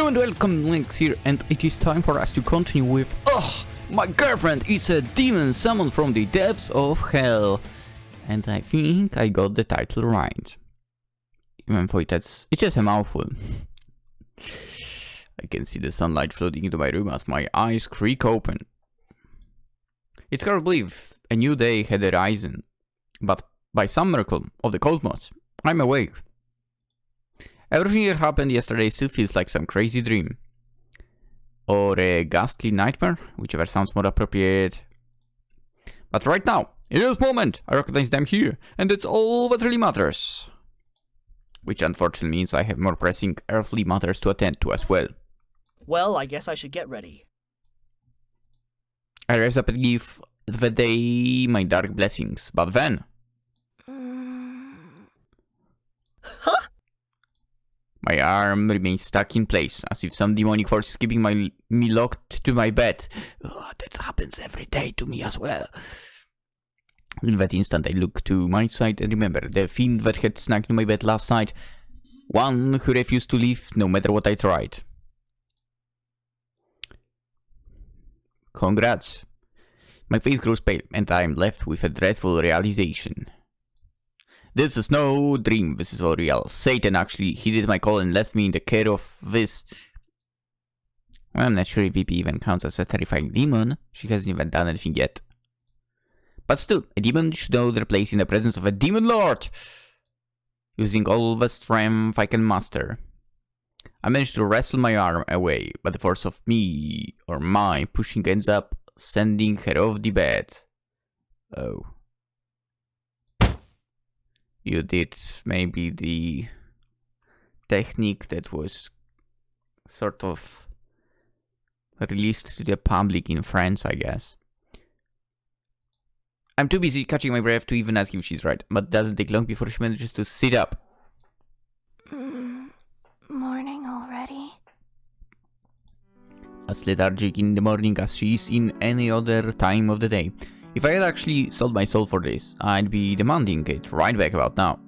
Hello and welcome, Lynx here, and it is time for us to continue with my girlfriend is a demon summoned from the depths of hell. And I think I got the title right. Even though it's just a mouthful. I can see the sunlight flooding into my room as my eyes creak open. It's hard to believe a new day had arisen, but by some miracle of the cosmos, I'm awake. Everything that happened yesterday still feels like some crazy dream. Or a ghastly nightmare, whichever sounds more appropriate. But right now, in this moment, I recognize them here, and that's all that really matters. Which unfortunately means I have more pressing earthly matters to attend to as well. Well, I guess I should get ready. I rise up and give the day my dark blessings, but then... Huh? My arm remains stuck in place, as if some demonic force is keeping me locked to my bed. That happens every day to me as well. In that instant, I look to my side and remember the fiend that had snuck into my bed last night. One who refused to leave no matter what I tried. Congrats. My face grows pale, and I am left with a dreadful realization. This is no dream, this is all real. Satan actually heeded my call and left me in the care of this. Well, I'm not sure if VP even counts as a terrifying demon. She hasn't even done anything yet. But still, a demon should know their place in the presence of a demon lord. Using all the strength I can muster. I managed to wrestle my arm away, but the force of me, or my, pushing ends up sending her off the bed. Oh. You did maybe the technique that was sort of released to the public in France, I guess. I'm too busy catching my breath to even ask if she's right, but it doesn't take long before she manages to sit up. Morning already? As lethargic in the morning as she is in any other time of the day. If I had actually sold my soul for this, I'd be demanding it right back about now.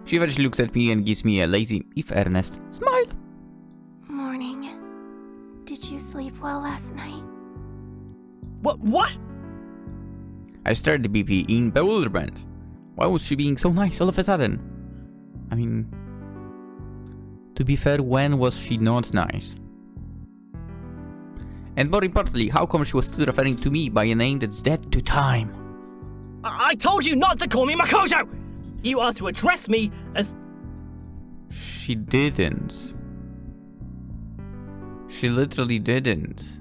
She eventually looks at me and gives me a lazy, if earnest, smile. Morning. Did you sleep well last night? What? I stared at BP in bewilderment. Why was she being so nice all of a sudden? I mean... To be fair, when was she not nice? And more importantly, how come she was still referring to me by a name that's dead to time? I told you not to call me Makoto! You are to address me as... She didn't. She literally didn't.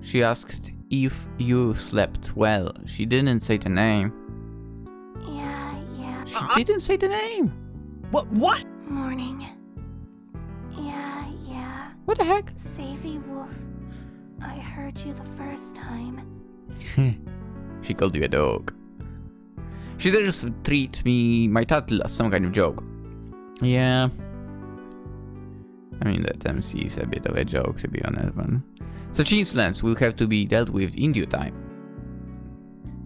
She asked if you slept well. She didn't say the name. Yeah. She didn't say the name. What? Morning. Yeah. What the heck? Savvy Wolf. I heard you the first time. She called you a dog. She dares treat me, my title, as some kind of joke. Yeah. I mean, that MC is a bit of a joke, to be honest, man. Such insolence will have to be dealt with in due time.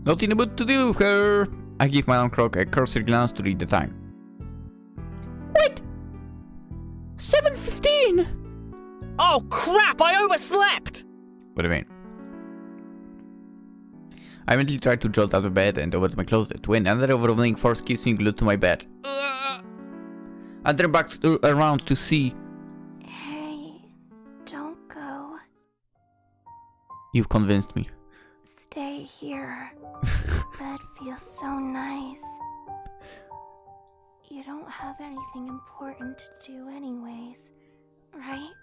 Not in a mood to deal with her. I give my own clock a cursory glance to read the time. Wait! 7:15! Oh crap, I overslept! What do you mean? I immediately try to jolt out of bed and over to my closet when another overwhelming force keeps me glued to my bed. I turn back around to see... Hey, don't go. You've convinced me. Stay here. Bed feels so nice. You don't have anything important to do anyways, right?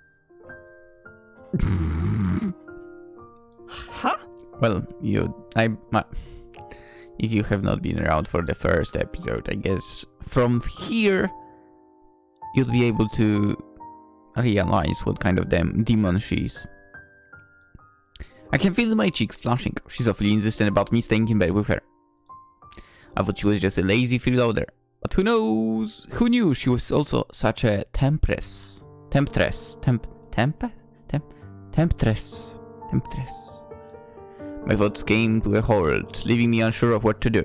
Huh? Well, if you have not been around for the first episode, I guess from here you'll be able to realize what kind of demon she is. I can feel my cheeks flushing. She's awfully insistent about me staying in bed with her. I thought she was just a lazy freeloader, but who knows? Who knew she was also such a temptress? My thoughts came to a halt, leaving me unsure of what to do.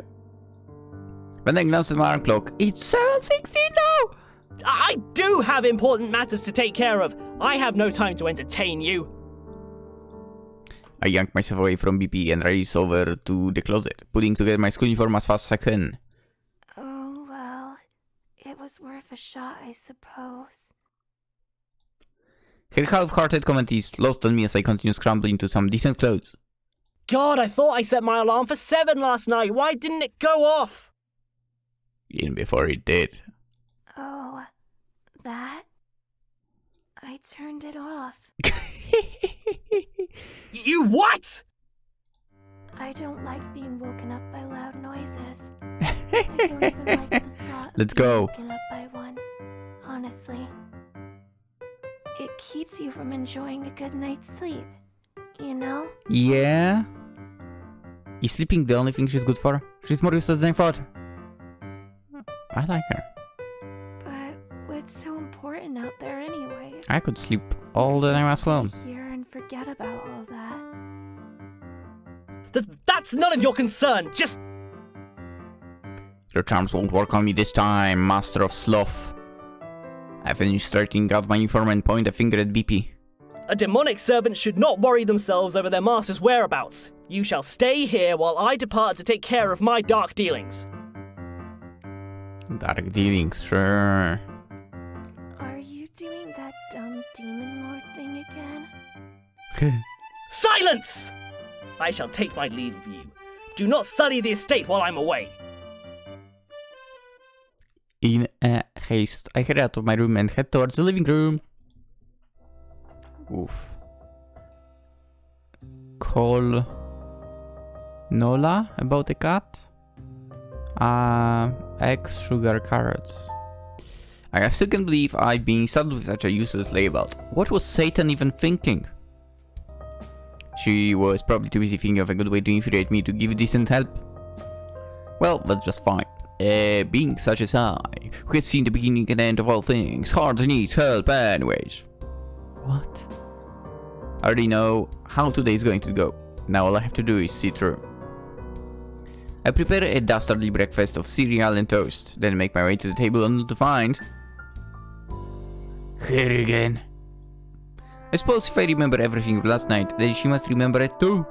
When I glanced at my alarm clock, it's 7:16 now! I do have important matters to take care of. I have no time to entertain you. I yanked myself away from BP and raced over to the closet, putting together my school uniform as fast as I can. Oh, well, it was worth a shot, I suppose. Her half-hearted comment is lost on me as I continue scrambling to some decent clothes. God, I thought I set my alarm for 7 last night. Why didn't it go off? Even before it did. Oh, that? I turned it off. You what? I don't like being woken up by loud noises. I don't even like the thought Let's of being go. woken up by one, honestly. It keeps you from enjoying a good night's sleep, you know? Yeah? Is sleeping the only thing she's good for? She's more useless than I thought. I like her. But what's so important out there anyways? I could sleep all the time as well. Just stay here and forget about all that. That's none of your concern. Just... Your charms won't work on me this time, Master of Sloth. I finished starting out my uniform and point a finger at BP. A demonic servant should not worry themselves over their master's whereabouts. You shall stay here while I depart to take care of my dark dealings. Dark dealings, sure. Are you doing that dumb demon lord thing again? Silence! I shall take my leave of you. Do not sully the estate while I'm away. In a haste, I head out of my room and head towards the living room. Oof. Call Nola about the cat? Eggs, sugar, carrots. I still can't believe I've been saddled with such a useless layabout. What was Satan even thinking? She was probably too busy thinking of a good way to infuriate me to give decent help. Well, that's just fine. Being such as I, who has seen the beginning and end of all things, hardly needs help anyways. What? I already know how today is going to go. Now all I have to do is see through. I prepare a dastardly breakfast of cereal and toast, then make my way to the table only to find... her again. I suppose if I remember everything from last night, then she must remember it too.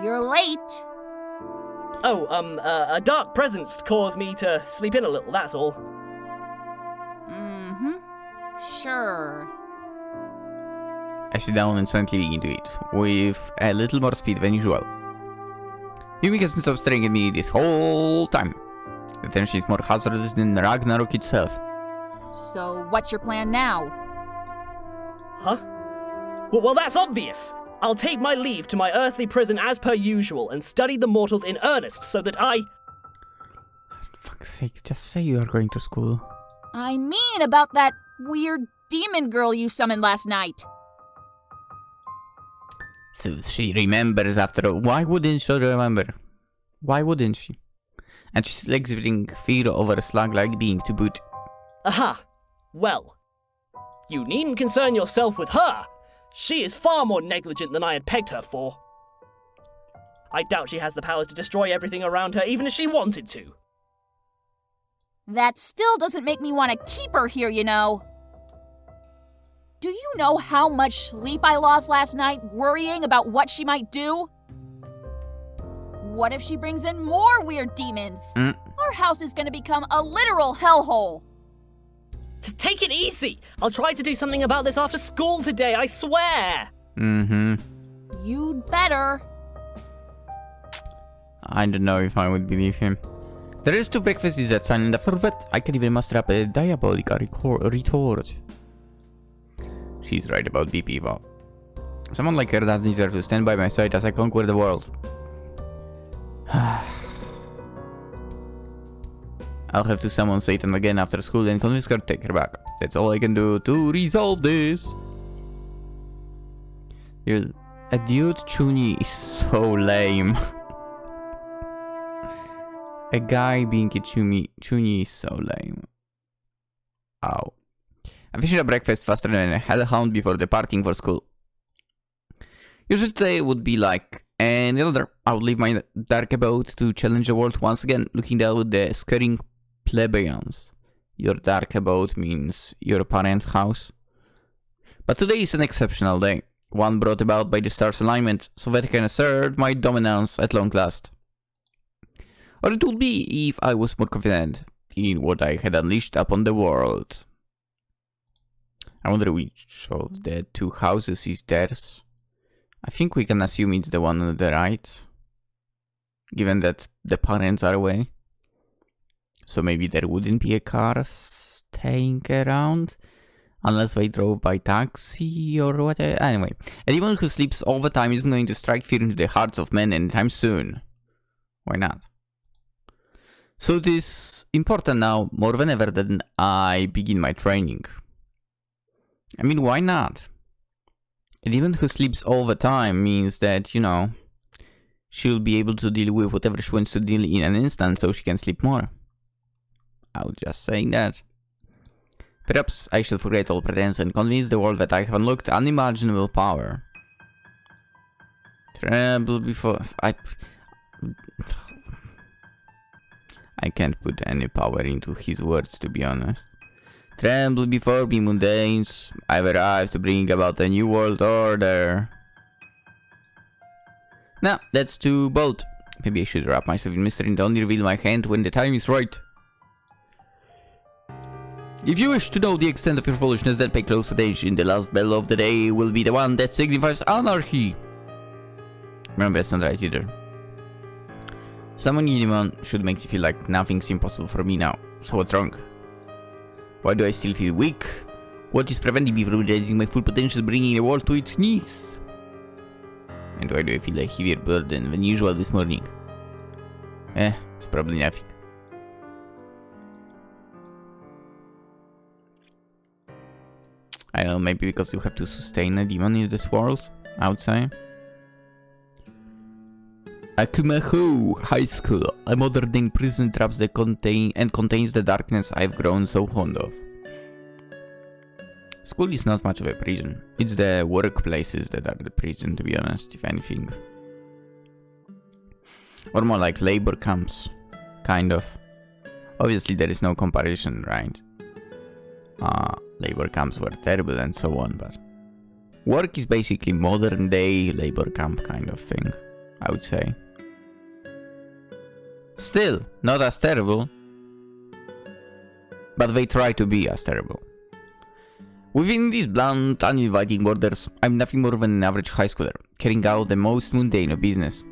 You're late. Oh, a dark presence caused me to sleep in a little, that's all. Mm-hmm. Sure. I sit down and silently begin to eat, with a little more speed than usual. Yumi hasn't stopped staring at me this whole time. The tension is more hazardous than Ragnarok itself. So, what's your plan now? Huh? Well, that's obvious. I'll take my leave to my earthly prison as per usual and study the mortals in earnest so that I... For fuck's sake, just say you are going to school. I mean about that weird demon girl you summoned last night. So she remembers after all. Why wouldn't she remember? Why wouldn't she? And she's exhibiting fear over a slug-like being to boot. Aha! Well, you needn't concern yourself with her. She is far more negligent than I had pegged her for. I doubt she has the powers to destroy everything around her, even if she wanted to. That still doesn't make me want to keep her here, you know. Do you know how much sleep I lost last night worrying about what she might do? What if she brings in more weird demons? Our house is going to become a literal hellhole. Take it easy! I'll try to do something about this after school today, I swear! You'd better. I don't know if I would believe him. The rest of breakfast is at sign, and after that, I can even muster up a diabolical retort. She's right about BP, though. Someone like her doesn't deserve to stand by my side as I conquer the world. I'll have to summon Satan again after school and convince her to take her back. That's all I can do to resolve this. A dude Chuuni is so lame. A guy being a Chuuni is so lame. Ow. I finished up breakfast faster than a hellhound before departing for school. Usually today would be like any other. I would leave my dark abode to challenge the world once again, looking down with the scaring plebeians. Your dark abode means your parents' house. But today is an exceptional day, one brought about by the stars' alignment, so that I can assert my dominance at long last. Or it would be if I was more confident in what I had unleashed upon the world. I wonder which of the two houses is theirs. I think we can assume it's the one on the right, given that the parents are away. So maybe there wouldn't be a car staying around, unless they drove by taxi or whatever. Anyway, anyone who sleeps all the time is going to strike fear into the hearts of men anytime soon. Why not? So it is important now, more than ever, that I begin my training. I mean, why not? A demon who sleeps all the time means that, you know, she'll be able to deal with whatever she wants to deal in an instant, so she can sleep more. I was just saying that. Perhaps I shall forget all pretense and convince the world that I have unlocked unimaginable power. Tremble before... I can't put any power into his words, to be honest. Tremble before me, mundanes. I've arrived to bring about a new world order. Nah, that's too bold. Maybe I should wrap myself in mystery and only reveal my hand when the time is right. If you wish to know the extent of your foolishness, then pay close attention. The last bell of the day will be the one that signifies anarchy. Remember, that's not right either. Summoning demon should make you feel like nothing's impossible for me now. So what's wrong? Why do I still feel weak? What is preventing me from realizing my full potential, bringing the world to its knees? And why do I feel a heavier burden than usual this morning? It's probably nothing. I don't know, maybe because you have to sustain a demon in this world, I would say. Chuunibyou High School, a modern-day prison traps that contains the darkness I've grown so fond of. School is not much of a prison. It's the workplaces that are the prison, to be honest, if anything. Or more like labor camps, kind of. Obviously there is no comparison, right? Labor camps were terrible and so on, but... work is basically modern-day labor camp kind of thing, I would say. Still, not as terrible, but they try to be as terrible. Within these blunt, uninviting borders, I'm nothing more than an average high schooler, carrying out the most mundane of business.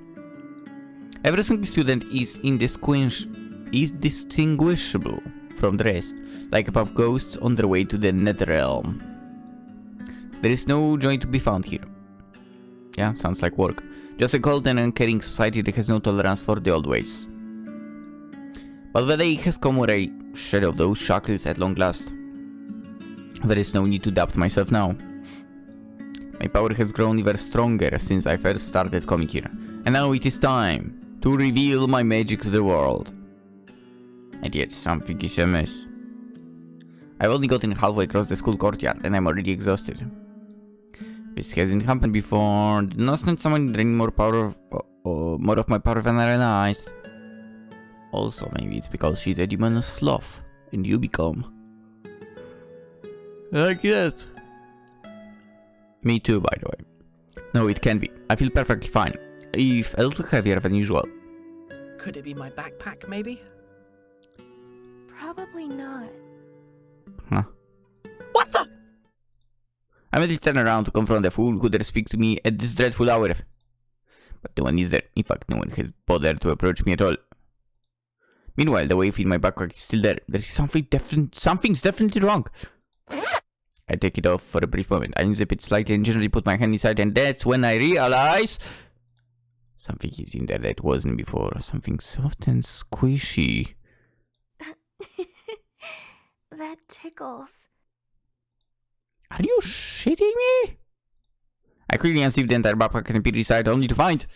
Every single student is indistinguishable from the rest, like a puff of ghosts on their way to the Netherrealm. There is no joy to be found here. Yeah, sounds like work. Just a cold and uncaring society that has no tolerance for the old ways. But the day has come where I shed off those shackles at long last. There is no need to doubt myself now. My power has grown even stronger since I first started coming here, and now it is time to reveal my magic to the world. And yet, something is amiss. I've only gotten halfway across the school courtyard, and I'm already exhausted. This hasn't happened before. Did not someone drain more of my power than I realized? Also, maybe it's because she's a demon sloth, and you become... like that. Me too, by the way. No, it can be. I feel perfectly fine. If a little heavier than usual. Could it be my backpack, maybe? Probably not. Huh. What the? I immediately turn around to confront the fool who dare speak to me at this dreadful hour. But no one is there. In fact, no one has bothered to approach me at all. Meanwhile, the wave in my backpack is still there. There is something's definitely wrong. I take it off for a brief moment. I unzip it slightly and gently put my hand inside, and that's when I realize something is in there that wasn't before. Something soft and squishy. That tickles. Are you shitting me? I quickly unzip the entire backpack and peer inside, only to find...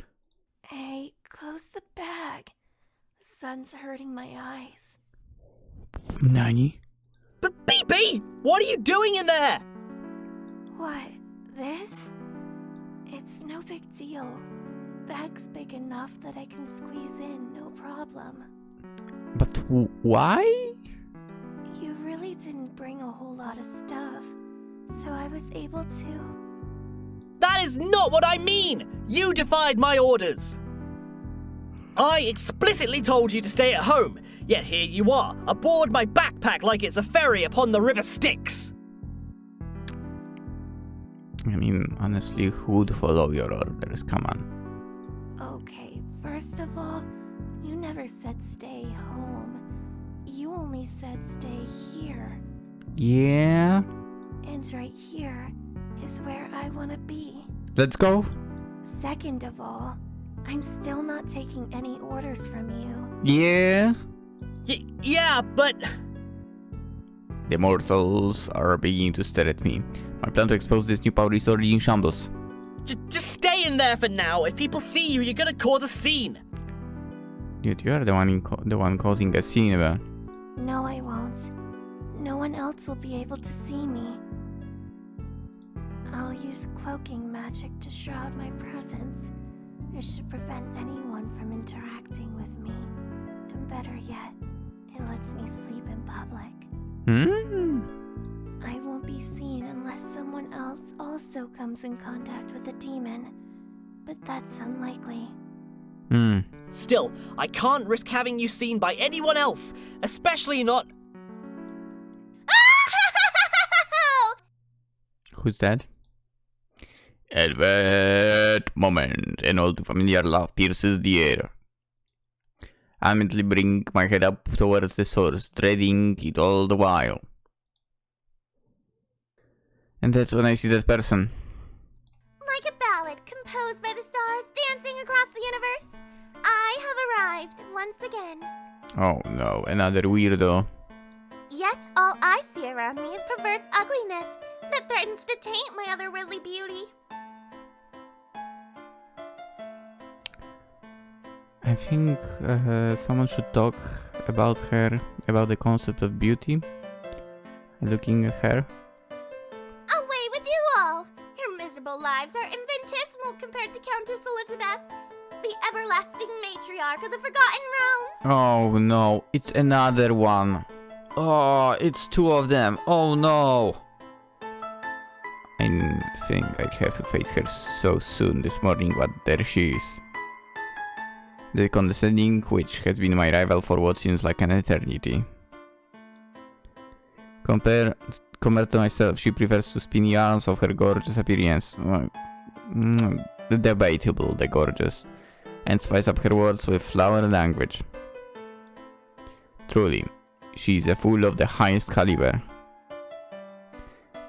Hey, close the bag. The sun's hurting my eyes. Nani? But BB! What are you doing in there? What? This? It's no big deal. Bag's big enough that I can squeeze in, no problem. But why? You didn't bring a whole lot of stuff, so I was able to... That is not what I mean! You defied my orders! I explicitly told you to stay at home, yet here you are, aboard my backpack like it's a ferry upon the River Styx! I mean, honestly, who would follow your orders? Come on. Okay, first of all, you never said stay home. You only said stay here. Yeah? And right here is where I want to be. Let's go. Second of all, I'm still not taking any orders from you. Yeah? Yeah, but... The mortals are beginning to stare at me. My plan to expose this new power is already in shambles. Just stay in there for now. If people see you, you're gonna cause a scene. Dude, you are the one causing a scene, man. No, I won't. No one else will be able to see me. I'll use cloaking magic to shroud my presence. It should prevent anyone from interacting with me. And better yet, it lets me sleep in public. I won't be seen unless someone else also comes in contact with a demon. But that's unlikely. Still, I can't risk having you seen by anyone else, especially not... Who's that? At that moment, an old familiar laugh pierces the air. I mentally bring my head up towards the source, dreading it all the while. And that's when I see that person. Like a ballad composed by the stars dancing across the universe, I have arrived once again. Oh no, another weirdo. Yet all I see around me is perverse ugliness that threatens to taint my otherworldly beauty. I think someone should talk about her, about the concept of beauty. Looking at her. Away with you all! Your miserable lives are infinitesimal compared to Countess Elizabeth, the everlasting matriarch of the Forgotten Realms. Oh no, it's another one. Oh, it's two of them. Oh no. I think I'd have to face her so soon this morning, but there she is. The condescending witch has been my rival for what seems like an eternity. Compared to myself, she prefers to spin yarns of her gorgeous appearance. Debatable, the gorgeous. And spice up her words with flowery language. Truly, she is a fool of the highest caliber.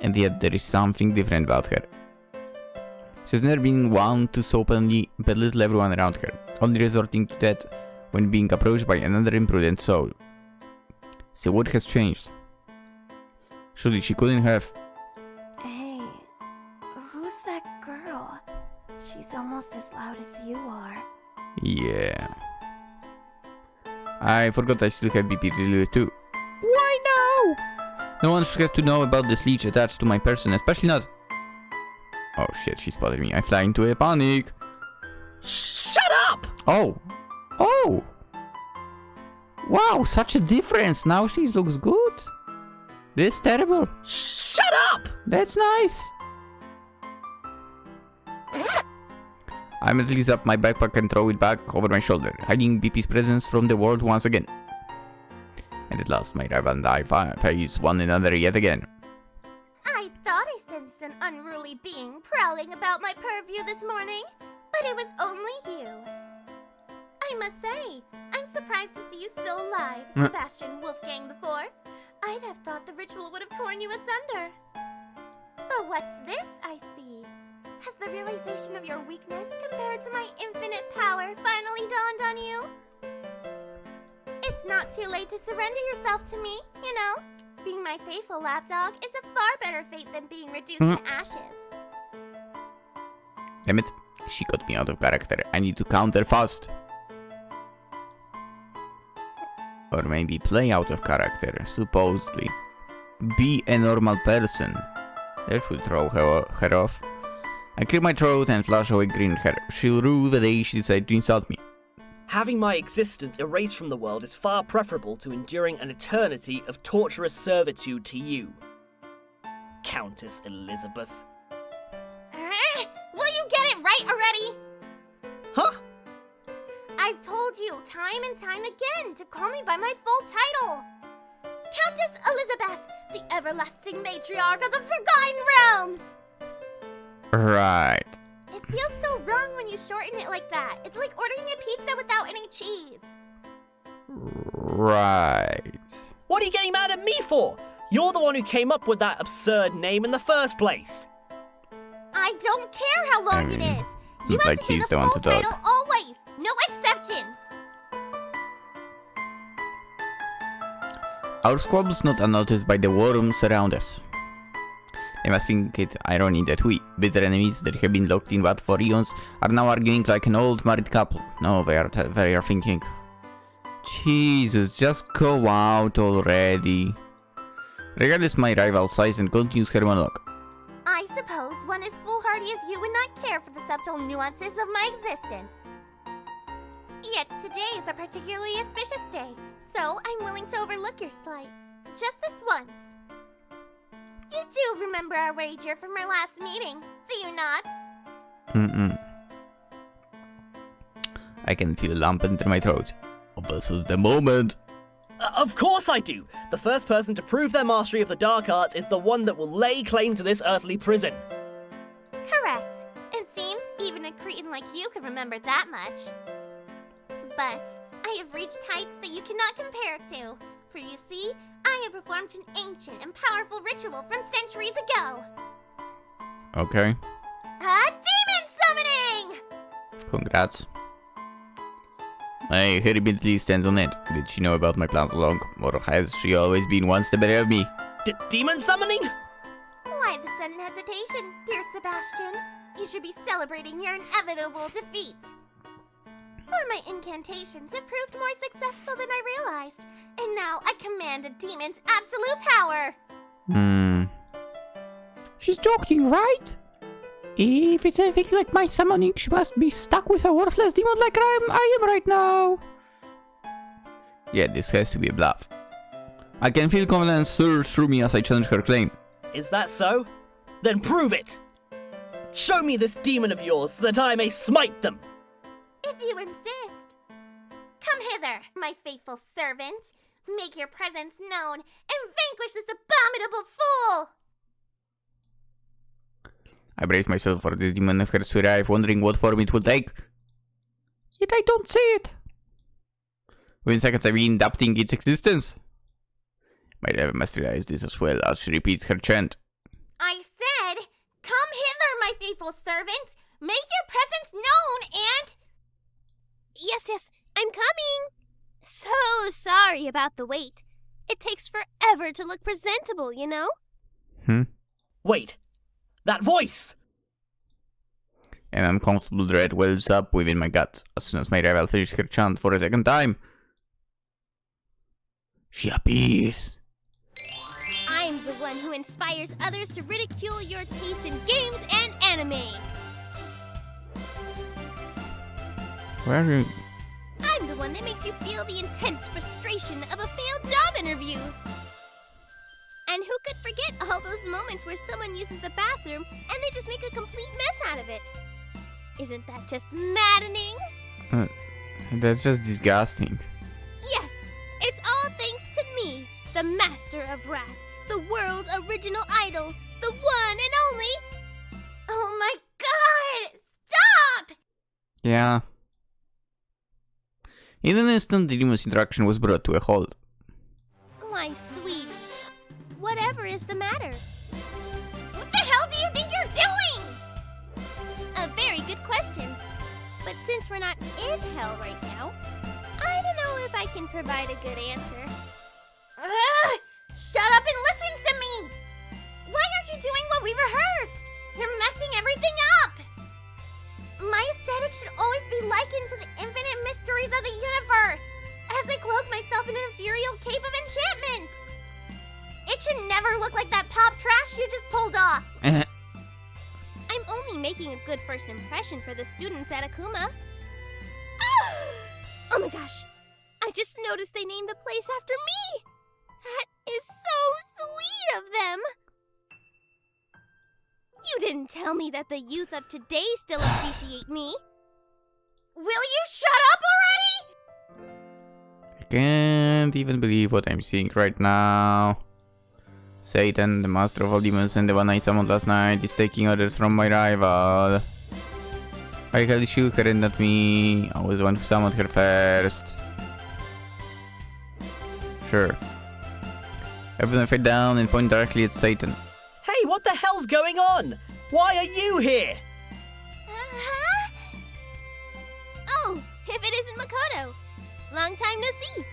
And yet there is something different about her. She has never been one to so openly belittle everyone around her, only resorting to that when being approached by another imprudent soul. So what has changed? Surely she couldn't have... Hey, who's that girl? She's almost as loud as you are. Yeah. I forgot I still have BP to too. Why now? No one should have to know about this leech attached to my person, especially not... Oh shit, she spotted me. I fly into a panic. Shut up! Oh. Oh. Wow, such a difference. Now she looks good. This is terrible. Shut up! That's nice. I mentally zap my backpack and throw it back over my shoulder, hiding BP's presence from the world once again. And at last, my rival and I face one another yet again. I thought I sensed an unruly being prowling about my purview this morning, but it was only you. I must say, I'm surprised to see you still alive, Sebastian Wolfgang IV. I'd have thought the ritual would have torn you asunder. But what's this I see? Has the realization of your weakness compared to my infinite power finally dawned on you? It's not too late to surrender yourself to me, you know? Being my faithful lapdog is a far better fate than being reduced to ashes. Damn it, she got me out of character. I need to counter fast. Or maybe play out of character, supposedly. Be a normal person. That should throw her off. I clear my throat and flush away green hair. She'll rue the day she decided to insult me. Having my existence erased from the world is far preferable to enduring an eternity of torturous servitude to you, Countess Elizabeth. Will you get it right already? Huh? I've told you time and time again to call me by my full title. Countess Elizabeth, the everlasting matriarch of the Forgotten Realms. Right. It feels so wrong when you shorten it like that. It's like ordering a pizza without any cheese. Right. What are you getting mad at me for? You're the one who came up with that absurd name in the first place. I don't care how long it is. You looks have like to say he's the the one full to talk. title always. No exceptions. Our squabbles not unnoticed by the worms around us. They must think it irony that we, bitter enemies that have been locked in what for eons, are now arguing like an old married couple. No, they are thinking, Jesus, just go out already. Regardless my rival sighs and continues her monologue. I suppose one as foolhardy as you would not care for the subtle nuances of my existence. Yet today is a particularly auspicious day, so I'm willing to overlook your slight. Just this once. You do remember our wager from our last meeting, do you not? I can feel a lump enter my throat. Oh, this is the moment. Of course I do! The first person to prove their mastery of the dark arts is the one that will lay claim to this earthly prison. Correct. It seems even a cretin like you can remember that much. But I have reached heights that you cannot compare to. For you see, I have performed an ancient and powerful ritual from centuries ago. Okay. Demon summoning! Congrats. Hey, Harry Bentley stands on it. Did she know about my plans all along? Or has she always been one step ahead of me? Demon summoning? Why the sudden hesitation, dear Sebastian? You should be celebrating your inevitable defeat. For my incantations have proved more successful than I realized, and now I command a demon's absolute power. She's joking, right? If it's anything like my summoning, she must be stuck with a worthless demon like I am right now. Yeah, this has to be a bluff. I can feel confidence surge through me as I challenge her claim. Is that so? Then prove it! Show me this demon of yours so that I may smite them! If you insist. Come hither, my faithful servant. Make your presence known and vanquish this abominable fool! I brace myself for this demon of hers to arrive, wondering what form it will take. Yet I don't see it. Within seconds I begin doubting its existence. My driver must realize this as well as she repeats her chant. I said, come hither, my faithful servant. Make your presence known and... Yes, I'm coming. So sorry about the wait. It takes forever to look presentable, you know? Wait, that voice! An uncomfortable dread wells up within my guts as soon as my rival finishes her chant for a second time. She appears. I'm the one who inspires others to ridicule your taste in games and anime. Where are you? I'm the one that makes you feel the intense frustration of a failed job interview. And who could forget all those moments where someone uses the bathroom and they just make a complete mess out of it? Isn't that just maddening? That's just disgusting. Yes, it's all thanks to me, the Master of Wrath, the world's original idol, the one and only... Oh my god! Stop! Yeah. In an instant, the demon's interaction was brought to a halt. My sweetie, whatever is the matter? What the hell do you think you're doing? A very good question. But since we're not in hell right now, I don't know if I can provide a good answer. Shut up and listen to me! Why aren't you doing what we rehearsed? You're messing everything up! My aesthetic should always be likened to the infinite mysteries of the universe, as I cloak myself in an ethereal cape of enchantment. It should never look like that pop trash you just pulled off. I'm only making a good first impression for the students at Akuma. my gosh! I just noticed they named the place after me! That is so sweet of them! You didn't tell me that the youth of today still appreciate me. Will you shut up already? I can't even believe what I'm seeing right now. Satan, the master of all demons and the one I summoned last night, is taking orders from my rival. I held you her and not me. I was the one who summoned her first. Sure. Everyone fight down and point directly at Satan. Hey, what the hell's going on? Why are you here? Huh? Oh, if it isn't Makoto. Long time no see.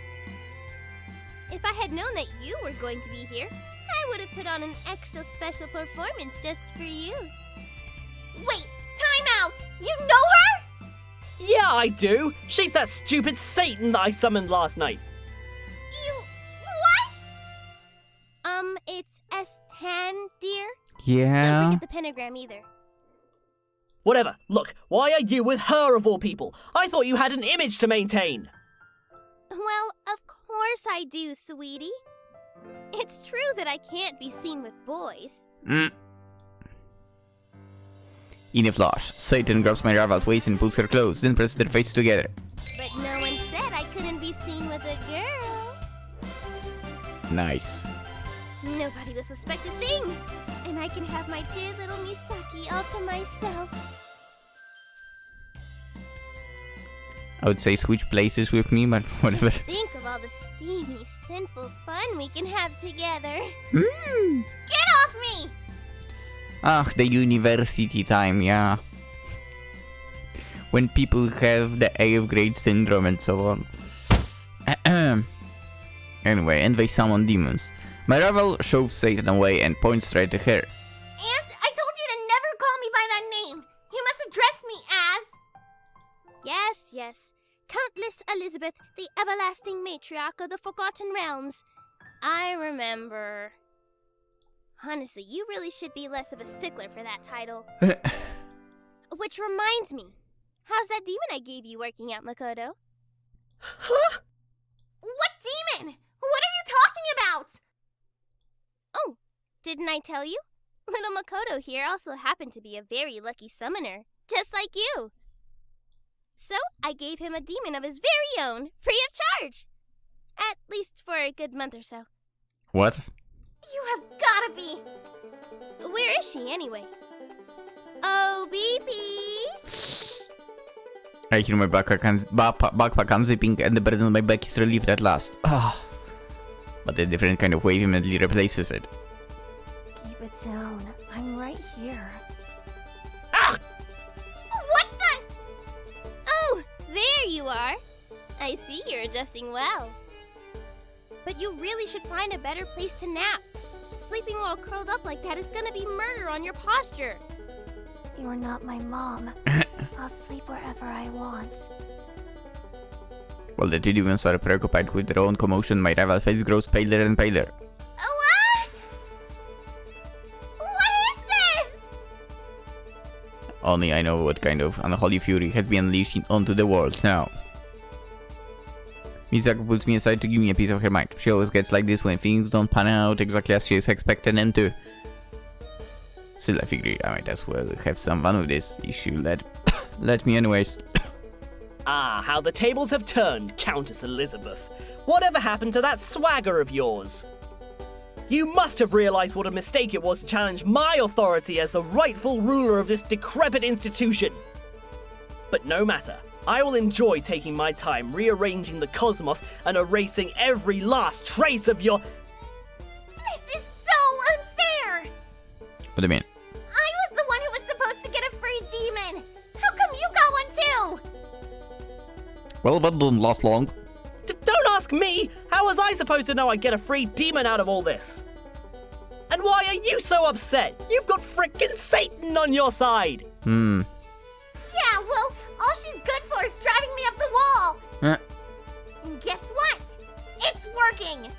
If I had known that you were going to be here, I would have put on an extra special performance just for you. Wait, time out! You know her? Yeah, I do. She's that stupid Satan that I summoned last night. You... what? It's S10, dear? Don't Yeah? forget the pentagram either. Whatever. Look, why are you with her of all people? I thought you had an image to maintain. Well, of course I do, sweetie. It's true that I can't be seen with boys. In a flash, Satan grabs my rival's waist and pulls her close, then presses their faces together. But no one said I couldn't be seen with a girl. Nice. Nobody will suspect a thing. And I can have my dear little Misaki all to myself. I would say switch places with me, but whatever. Just think of all the steamy, sinful fun we can have together. Get off me! Ah, the university time, yeah. When people have the A of grade syndrome and so on. Anyway, and they summon demons. My rival shoves Satan away and points straight at her. And I told you to never call me by that name. You must address me as... Yes. Countess Elizabeth, the everlasting matriarch of the Forgotten Realms. I remember. Honestly, you really should be less of a stickler for that title. Which reminds me, how's that demon I gave you working out, Makoto? Huh? What demon? What are you talking about? Oh, didn't I tell you? Little Makoto here also happened to be a very lucky summoner, just like you. So I gave him a demon of his very own, free of charge. At least for a good month or so. What? You have gotta be... Where is she, anyway? Oh, BP! I hear my backpack unzipping and the burden on my back is relieved at last. But a different kind of wave immediately replaces it. Keep it down. I'm right here. What the... Oh, there you are. I see you're adjusting well. But you really should find a better place to nap. Sleeping all curled up like that is gonna be murder on your posture. You're not my mom. I'll sleep wherever I want. While the two demons are preoccupied with their own commotion, my rival's face grows paler and paler. What is this? Only I know what kind of unholy fury has been unleashed onto the world now. Misaki pulls me aside to give me a piece of her mind. She always gets like this when things don't pan out exactly as she is expecting them to. Still, I figure I might as well have some fun with this issue. Let me anyways. Ah, how the tables have turned, Countess Elizabeth. Whatever happened to that swagger of yours? You must have realized what a mistake it was to challenge my authority as the rightful ruler of this decrepit institution. But no matter. I will enjoy taking my time rearranging the cosmos and erasing every last trace of your... This is so unfair! What do you mean? I was the one who was supposed to get a free demon! How come you got one too? Well, that didn't last long. Don't ask me! How was I supposed to know I'd get a free demon out of all this? And why are you so upset? You've got frickin' Satan on your side! Yeah, well, all she's good for is driving me up the wall! And guess what? It's working!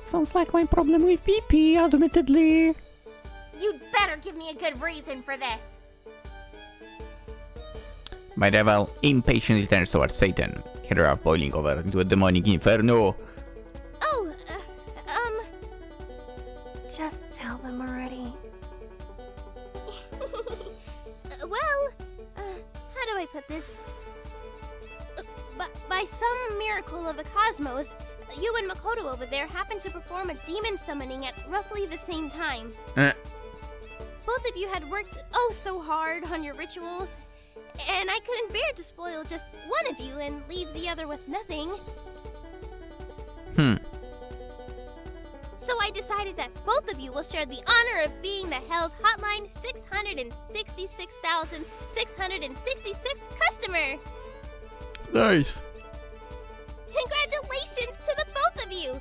Sounds like my problem with PP, admittedly. You'd better give me a good reason for this. My devil impatiently turns towards Satan, her heart boiling over into a demonic inferno. Oh, Just tell them already. well, how do I put this? By some miracle of the cosmos, you and Makoto over there happened to perform a demon summoning at roughly the same time. Both of you had worked oh so hard on your rituals, and I couldn't bear to spoil just one of you and leave the other with nothing. So I decided that both of you will share the honor of being the Hell's Hotline 666,666th customer. Nice. Congratulations to the both of you!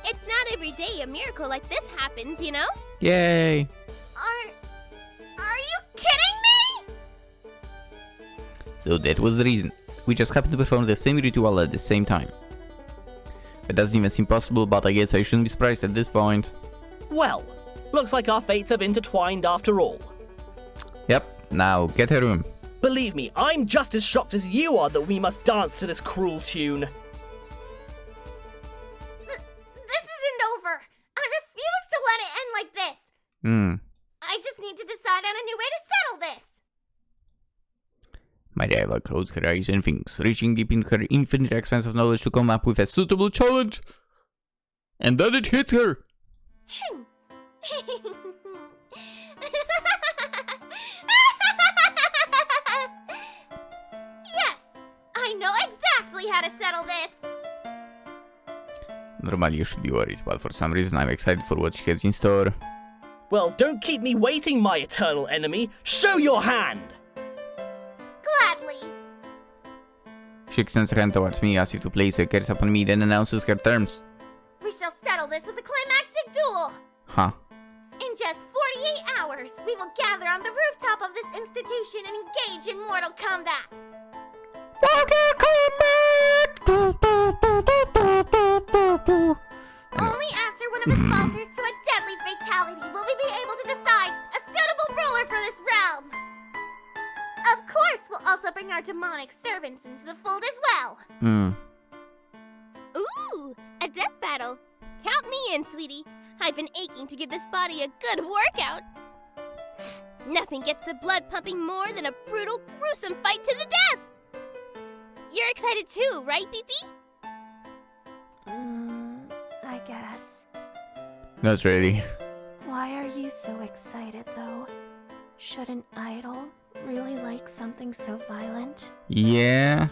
It's not every day a miracle like this happens, you know? Yay. Are you kidding me? So that was the reason. We just happened to perform the same ritual at the same time. It doesn't even seem possible, but I guess I shouldn't be surprised at this point. Well, looks like our fates have intertwined after all. Yep, now get her room. Believe me, I'm just as shocked as you are that we must dance to this cruel tune. This isn't over. I refuse to let it end like this. I just need to decide on a new way to settle this. My diva closed her eyes and thinks, reaching deep in her infinite expanse of knowledge to come up with a suitable challenge. And then it hits her. Yes, I know exactly how to settle this. Normally you should be worried, but for some reason I'm excited for what she has in store. Well, don't keep me waiting, my eternal enemy. Show your hand! Gladly. She extends her hand towards me as if to place a curse upon me, then announces her terms. We shall settle this with a climactic duel. Huh. In just 48 hours, we will gather on the rooftop of this institution and engage in mortal combat. Only after one of us falters to a deadly fatality will we be able to decide a suitable ruler for this realm. Of course, we'll also bring our demonic servants into the fold as well. Ooh, a death battle. Count me in, sweetie. I've been aching to give this body a good workout. Nothing gets the blood pumping more than a brutal, gruesome fight to the death. You're excited too, right, Pee-Pee? I guess. Not really. Why are you so excited, though? Should an idol really like something so violent? Yeah.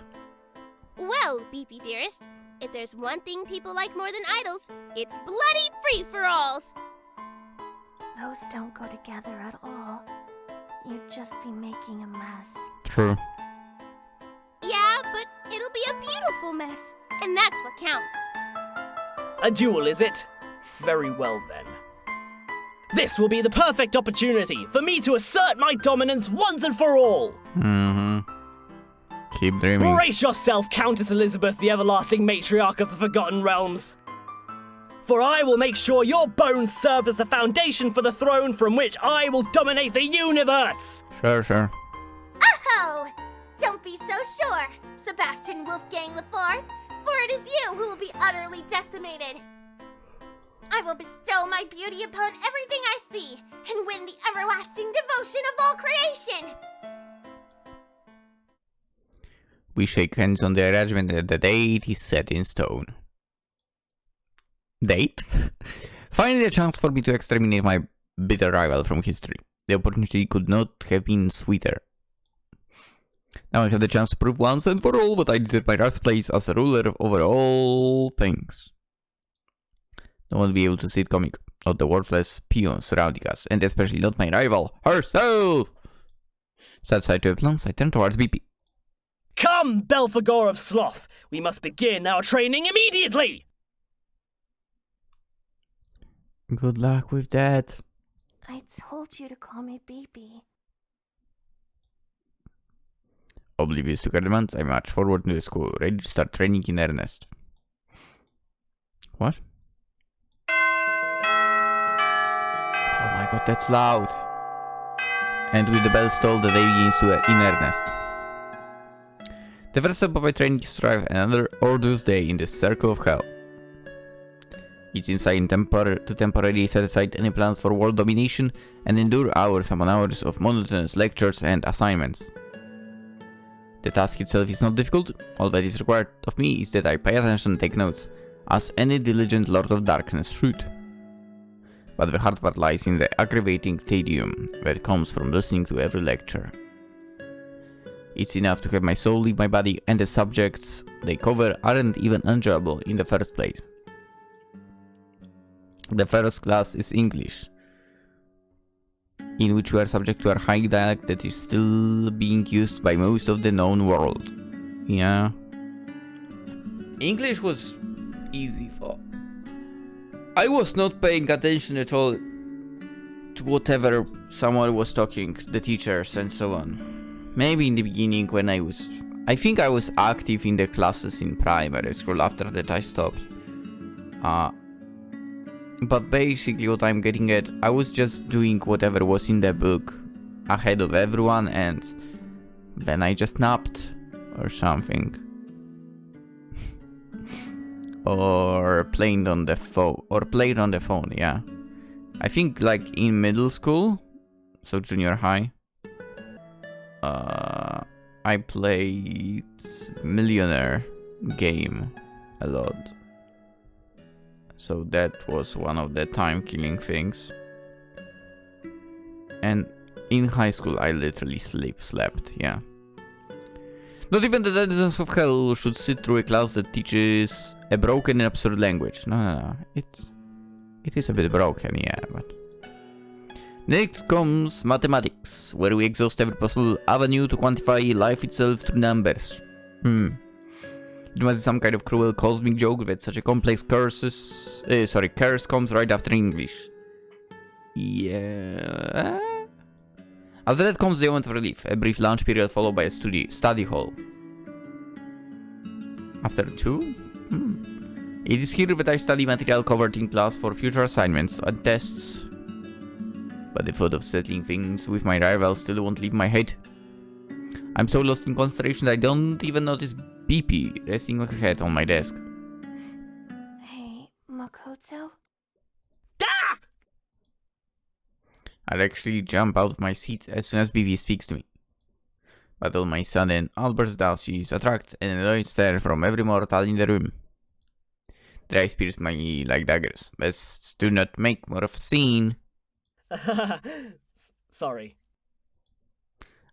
Well, Pee-Pee dearest, if there's one thing people like more than idols, it's bloody free-for-alls. Those don't go together at all. You'd just be making a mess. True. Yeah, but it'll be a beautiful mess, and that's what counts. A duel, is it? Very well then. This will be the perfect opportunity for me to assert my dominance once and for all! Keep dreaming. Brace yourself, Countess Elizabeth, the everlasting matriarch of the Forgotten Realms. For I will make sure your bones serve as a foundation for the throne from which I will dominate the universe! Sure. Oh, don't be so sure, Sebastian Wolfgang IV, for it is you who will be utterly decimated. I will bestow my beauty upon everything I see and win the everlasting devotion of all creation. We shake hands on the arrangement that the date is set in stone. Date? Finally a chance for me to exterminate my bitter rival from history. The opportunity could not have been sweeter. Now I have the chance to prove once and for all what I deserve my rightful place as a ruler over all things. No one will be able to see it coming. Not the worthless peons surrounding us, and especially not my rival, herself! Satisfied to have plans, I turn towards BP. Come, Belphegor of Sloth! We must begin our training immediately! Good luck with that. I told you to call me baby. Oblivious to her demands, I march forward to the school, ready to start training in earnest. What? Oh my god, that's loud. And with the bell tolled, the day begins to in earnest. The first step of my training is to survive another arduous day in the circle of hell. It seems I intend to temporarily set aside any plans for world domination and endure hours upon hours of monotonous lectures and assignments. The task itself is not difficult, all that is required of me is that I pay attention and take notes, as any diligent Lord of Darkness should. But the hard part lies in the aggravating tedium that comes from listening to every lecture. It's enough to have my soul leave my body, and the subjects they cover aren't even enjoyable in the first place. The first class is English, in which we are subject to a high dialect that is still being used by most of the known world. Yeah. English was easy for... I was not paying attention at all to whatever someone was talking, the teachers and so on. Maybe in the beginning when I think I was active in the classes in primary school, after that I stopped. But basically what I'm getting at, I was just doing whatever was in the book ahead of everyone, and then I just napped or something. Or played on the phone, yeah. I think like in middle school, so junior high, I played Millionaire game a lot. So that was one of the time-killing things. And in high school I literally slept, yeah. Not even the denizens of hell should sit through a class that teaches a broken and absurd language. No. It is a bit broken, yeah, but... Next comes mathematics, where we exhaust every possible avenue to quantify life itself through numbers. It must be some kind of cruel cosmic joke that such a complex curse comes right after English. Yeah. After that comes the moment of relief, a brief lunch period followed by a study hall. After 2? It is here that I study material covered in class for future assignments and tests. But the thought of settling things with my rival still won't leave my head. I'm so lost in concentration that I don't even notice BP resting her head on my desk. Hey, Makoto? Ah! I'd actually jump out of my seat as soon as BP speaks to me. But all my sudden Albert's daisies attract an annoyed stare from every mortal in the room. Their eyes pierce me like daggers. Best do not make more of a scene. Sorry.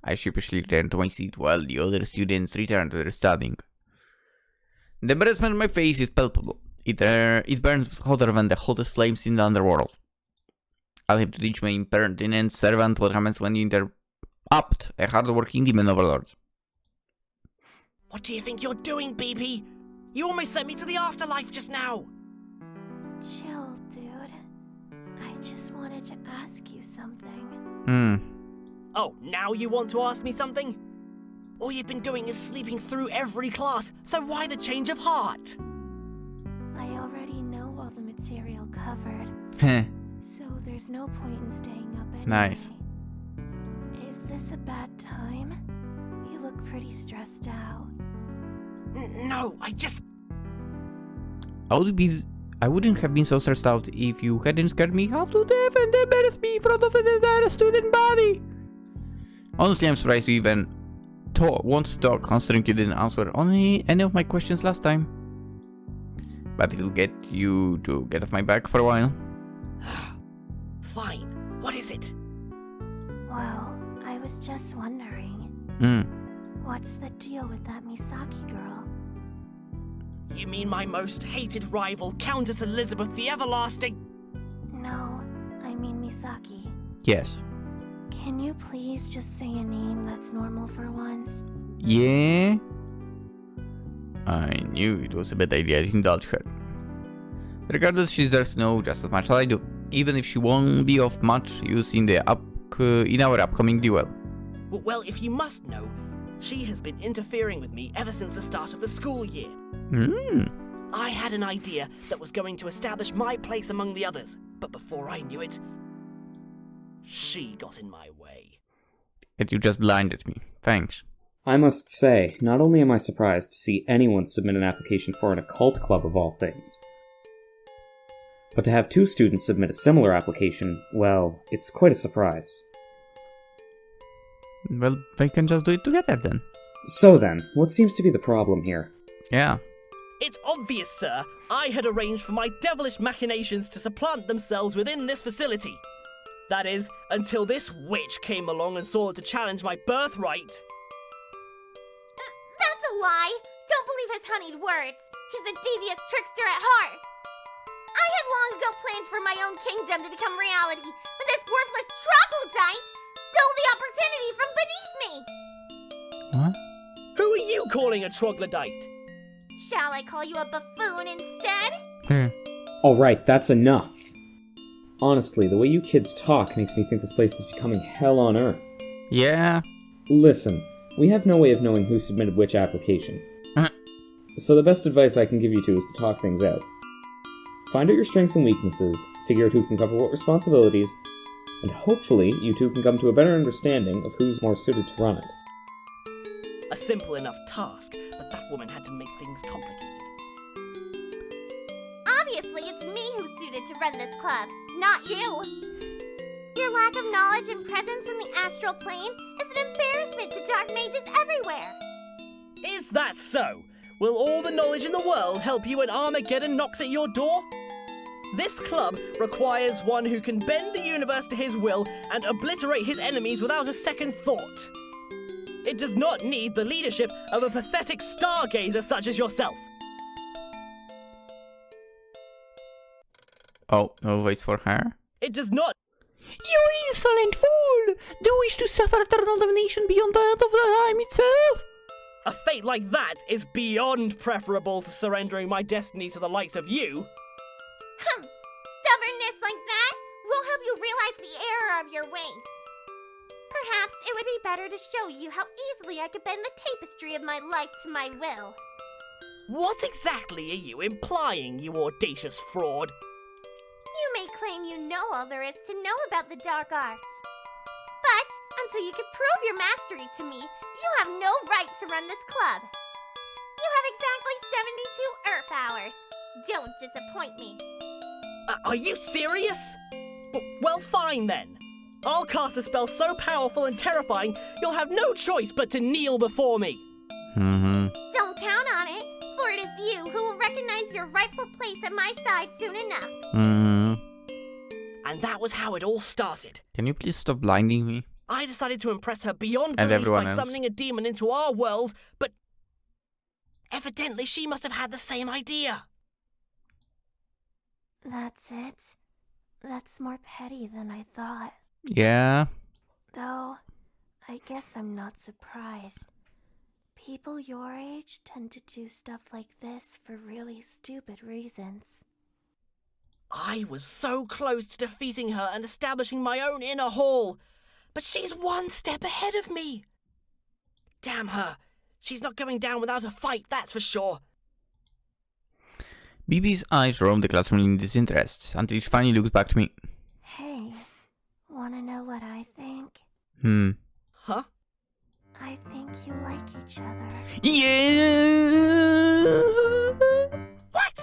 I sheepishly return to my seat while the other students return to their studying. The embarrassment on my face is palpable. It burns hotter than the hottest flames in the underworld. I'll have to teach my impertinent servant what happens when you interrupt a hard-working demon overlord. What do you think you're doing, BP? You almost sent me to the afterlife just now. Chill, dude. I just wanted to ask you something. Oh, now you want to ask me something? All you've been doing is sleeping through every class, so why the change of heart? I already know all the material covered, Heh. so there's no point in staying up anyway. Nice. Is this a bad time? You look pretty stressed out. No, I wouldn't have been so stressed out if you hadn't scared me half to death and embarrassed me in front of an entire student body. Honestly, I'm surprised you even want to talk, considering you didn't answer any of my questions last time. But it'll get you to get off my back for a while. Fine. What is it? Well, I was just wondering. What's the deal with that Misaki girl? You mean my most hated rival, Countess Elizabeth the Everlasting? No, I mean Misaki. Yes. Can you please just say a name that's normal for once? Yeah? I knew it was a bad idea to indulge her. Regardless, she deserves to know just as much as I do, even if she won't be of much use in our upcoming duel. Well, if you must know, she has been interfering with me ever since the start of the school year. I had an idea that was going to establish my place among the others, but before I knew it, she got in my way. And you just blinded me. Thanks. I must say, not only am I surprised to see anyone submit an application for an occult club of all things, but to have 2 students submit a similar application, well, it's quite a surprise. Well, they can just do it together then. So then, what seems to be the problem here? Yeah. It's obvious, sir. I had arranged for my devilish machinations to supplant themselves within this facility. That is, until this witch came along and sought to challenge my birthright. That's a lie! Don't believe his honeyed words. He's a devious trickster at heart. I had long ago plans for my own kingdom to become reality, but this worthless troglodyte stole the opportunity from beneath me! What? Who are you calling a troglodyte? Shall I call you a buffoon instead? Alright, that's enough. Honestly, the way you kids talk makes me think this place is becoming hell on earth. Yeah. Listen, we have no way of knowing who submitted which application. So the best advice I can give you two is to talk things out. Find out your strengths and weaknesses, figure out who can cover what responsibilities, and hopefully you two can come to a better understanding of who's more suited to run it. A simple enough task, but that woman had to make things complicated. Obviously, it's me who's suited to run this club, not you. Your lack of knowledge and presence in the astral plane is an embarrassment to dark mages everywhere. Is that so? Will all the knowledge in the world help you when Armageddon knocks at your door? This club requires one who can bend the universe to his will and obliterate his enemies without a second thought. It does not need the leadership of a pathetic stargazer such as yourself. Oh, no waits for her. It does not. You insolent fool! Do wish to suffer eternal damnation beyond the end of the time itself? A fate like that is beyond preferable to surrendering my destiny to the likes of you. Stubbornness like that will help you realize the error of your ways. Perhaps it would be better to show you how easily I could bend the tapestry of my life to my will. What exactly are you implying, you audacious fraud? You may claim you know all there is to know about the dark arts. But until you can prove your mastery to me, you have no right to run this club. You have exactly 72 Earth hours. Don't disappoint me. Are you serious? Well, fine then. I'll cast a spell so powerful and terrifying, you'll have no choice but to kneel before me. Don't count on it, for it is you who will recognize your rightful place at my side soon enough. And that was how it all started. Can you please stop blinding me? I decided to impress her beyond And belief everyone by else. summoning a demon into our world, but evidently she must have had the same idea. That's it. That's more petty than I thought. Yeah. Though, I guess I'm not surprised. People your age tend to do stuff like this for really stupid reasons. I was so close to defeating her and establishing my own inner hall, but she's one step ahead of me. Damn her. She's not going down without a fight, that's for sure. BB's eyes roam the classroom in disinterest until she finally looks back to me. Hey, wanna know what I think? Huh? I think you like each other. Yeah. What?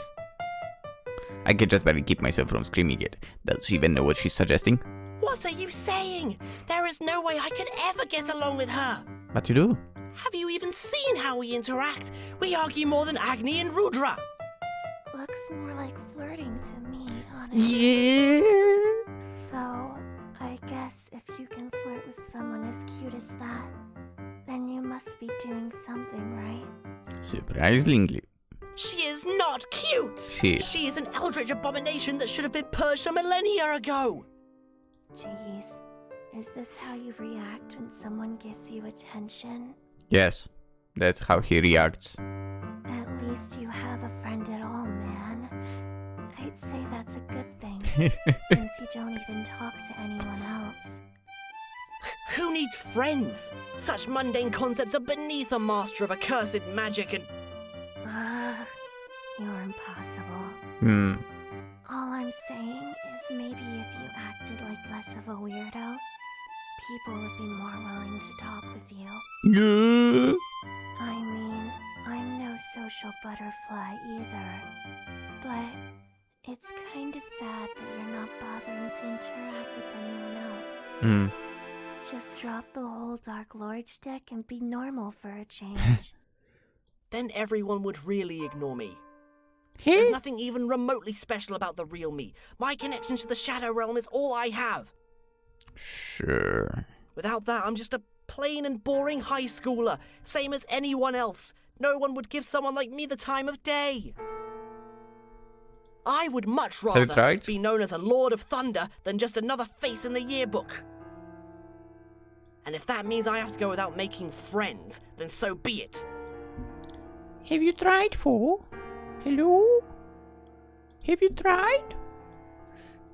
I can just barely keep myself from screaming it. Does she even know what she's suggesting? What are you saying? There is no way I could ever get along with her. But you do. Have you even seen how we interact? We argue more than Agni and Rudra. Looks more like flirting to me, honestly. Yeah. Though, I guess if you can flirt with someone as cute as that, then you must be doing something right. Surprisingly. She is not cute. She is an eldritch abomination that should have been purged a millennia ago. Jeez, is this how you react when someone gives you attention? Yes, that's how he reacts. At least you have a friend at all, man. I'd say that's a good thing, since you don't even talk to anyone else. Who needs friends? Such mundane concepts are beneath a master of accursed magic and... Ugh, you're impossible. All I'm saying is maybe if you acted like less of a weirdo, people would be more willing to talk with you. Yeah. I mean, I'm no social butterfly either. But it's kinda sad that you're not bothering to interact with anyone else. Just drop the whole Dark Lord shtick and be normal for a change. Then everyone would really ignore me. There's nothing even remotely special about the real me. My connection to the Shadow Realm is all I have. Sure. Without that, I'm just a plain and boring high schooler, same as anyone else. No one would give someone like me the time of day. I would much rather be known as a Lord of Thunder than just another face in the yearbook. And if that means I have to go without making friends, then so be it. Have you tried for? Hello? Have you tried?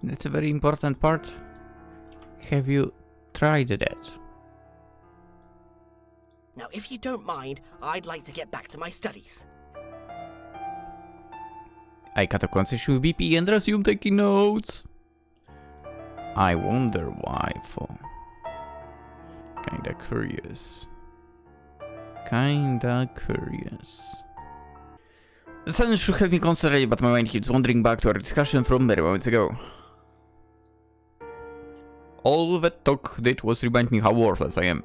That's a very important part. Have you tried that? Now, if you don't mind, I'd like to get back to my studies. I cut a conversation with BP and resume taking notes. I wonder why for. Kinda curious. The silence should help me concentrate, but my mind keeps wandering back to our discussion from mere moments ago. All that talk did was remind me how worthless I am.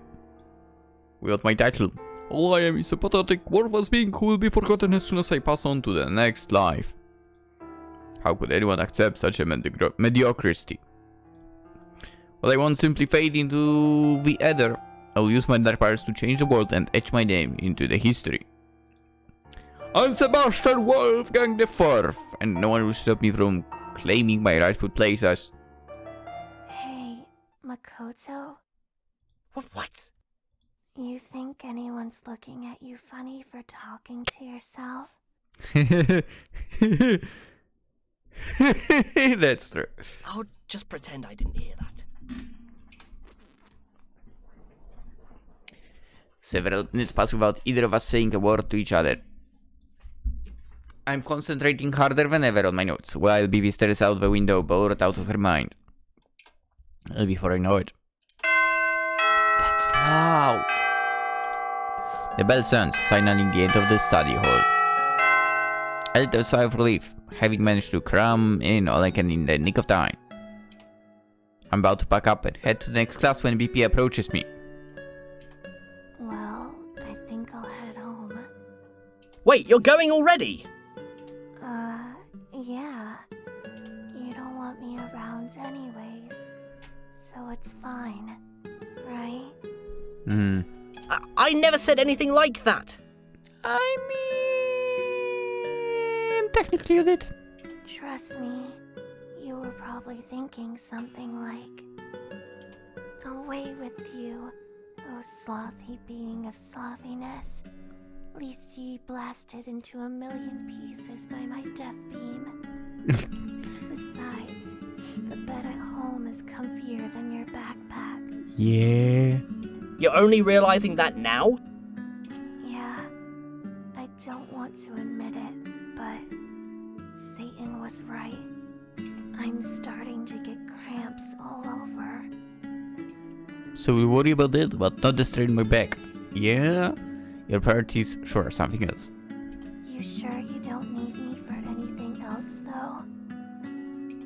Without my title, all I am is a pathetic, worthless being who will be forgotten as soon as I pass on to the next life. How could anyone accept such a mediocrity? But I won't simply fade into the ether. I will use my dark powers to change the world and etch my name into the history. I'm Sebastian Wolfgang the Fourth, and no one will stop me from claiming my rightful place as... Hey, Makoto, What? you think anyone's looking at you funny for talking to yourself? That's true. I'll just pretend I didn't hear that. Several minutes pass without either of us saying a word to each other. I'm concentrating harder than ever on my notes, while Bibi stares out the window, bored out of her mind. And before I know it... That's loud! The bell sounds, signaling the end of the study hall. A little sigh of relief, having managed to cram in all I can in the nick of time. I'm about to pack up and head to the next class when BP approaches me. Well, I think I'll head home. Wait, you're going already? Yeah. You don't want me around anyways, so it's fine, right? I never said anything like that. I mean... Technically you did. Trust me, you were probably thinking something like, away with you, oh slothy being of slothiness. Least ye blasted into a million pieces by my death beam. Besides, the bed at home is comfier than your backpack. Yeah. You're only realizing that now? Yeah, I don't want to admit it, but Satan was right. I'm starting to get cramps all over. So we'll worry about that, but not the strain in my back. Yeah? Your priorities, sure, something else. You sure you don't need me for anything else, though?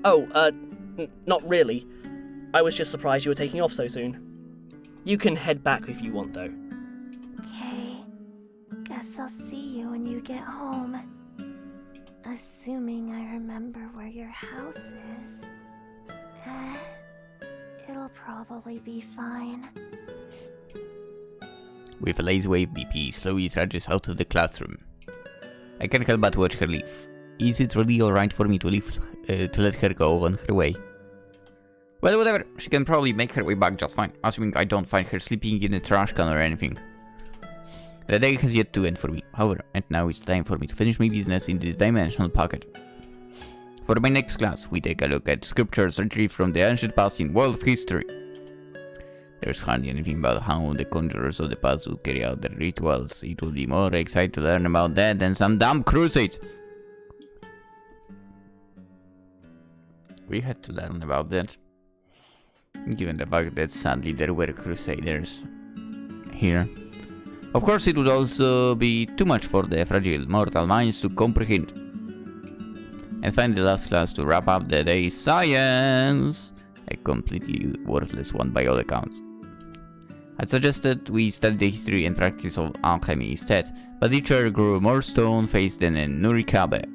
Oh, not really. I was just surprised you were taking off so soon. You can head back if you want, though. Okay. Guess I'll see you when you get home. Assuming I remember where your house is. It'll probably be fine. With a lazy wave, BP slowly trudges out of the classroom. I can't help but watch her leave. Is it really alright for me to let her go on her way? Well, whatever. She can probably make her way back just fine, assuming I don't find her sleeping in a trash can or anything. The day has yet to end for me, however, and now it's time for me to finish my business in this dimensional pocket. For my next class, we take a look at scriptures retrieved from the ancient past in world history. There's hardly anything about how the conjurers of the past would carry out their rituals. It would be more exciting to learn about that than some dumb crusades. We had to learn about that. Given the fact that sadly there were crusaders here. Of course, it would also be too much for the fragile mortal minds to comprehend. And finally, the last class to wrap up the day, science! A completely worthless one by all accounts. I'd suggested we study the history and practice of alchemy instead, but the teacher grew more stone-faced than a Nurikabe.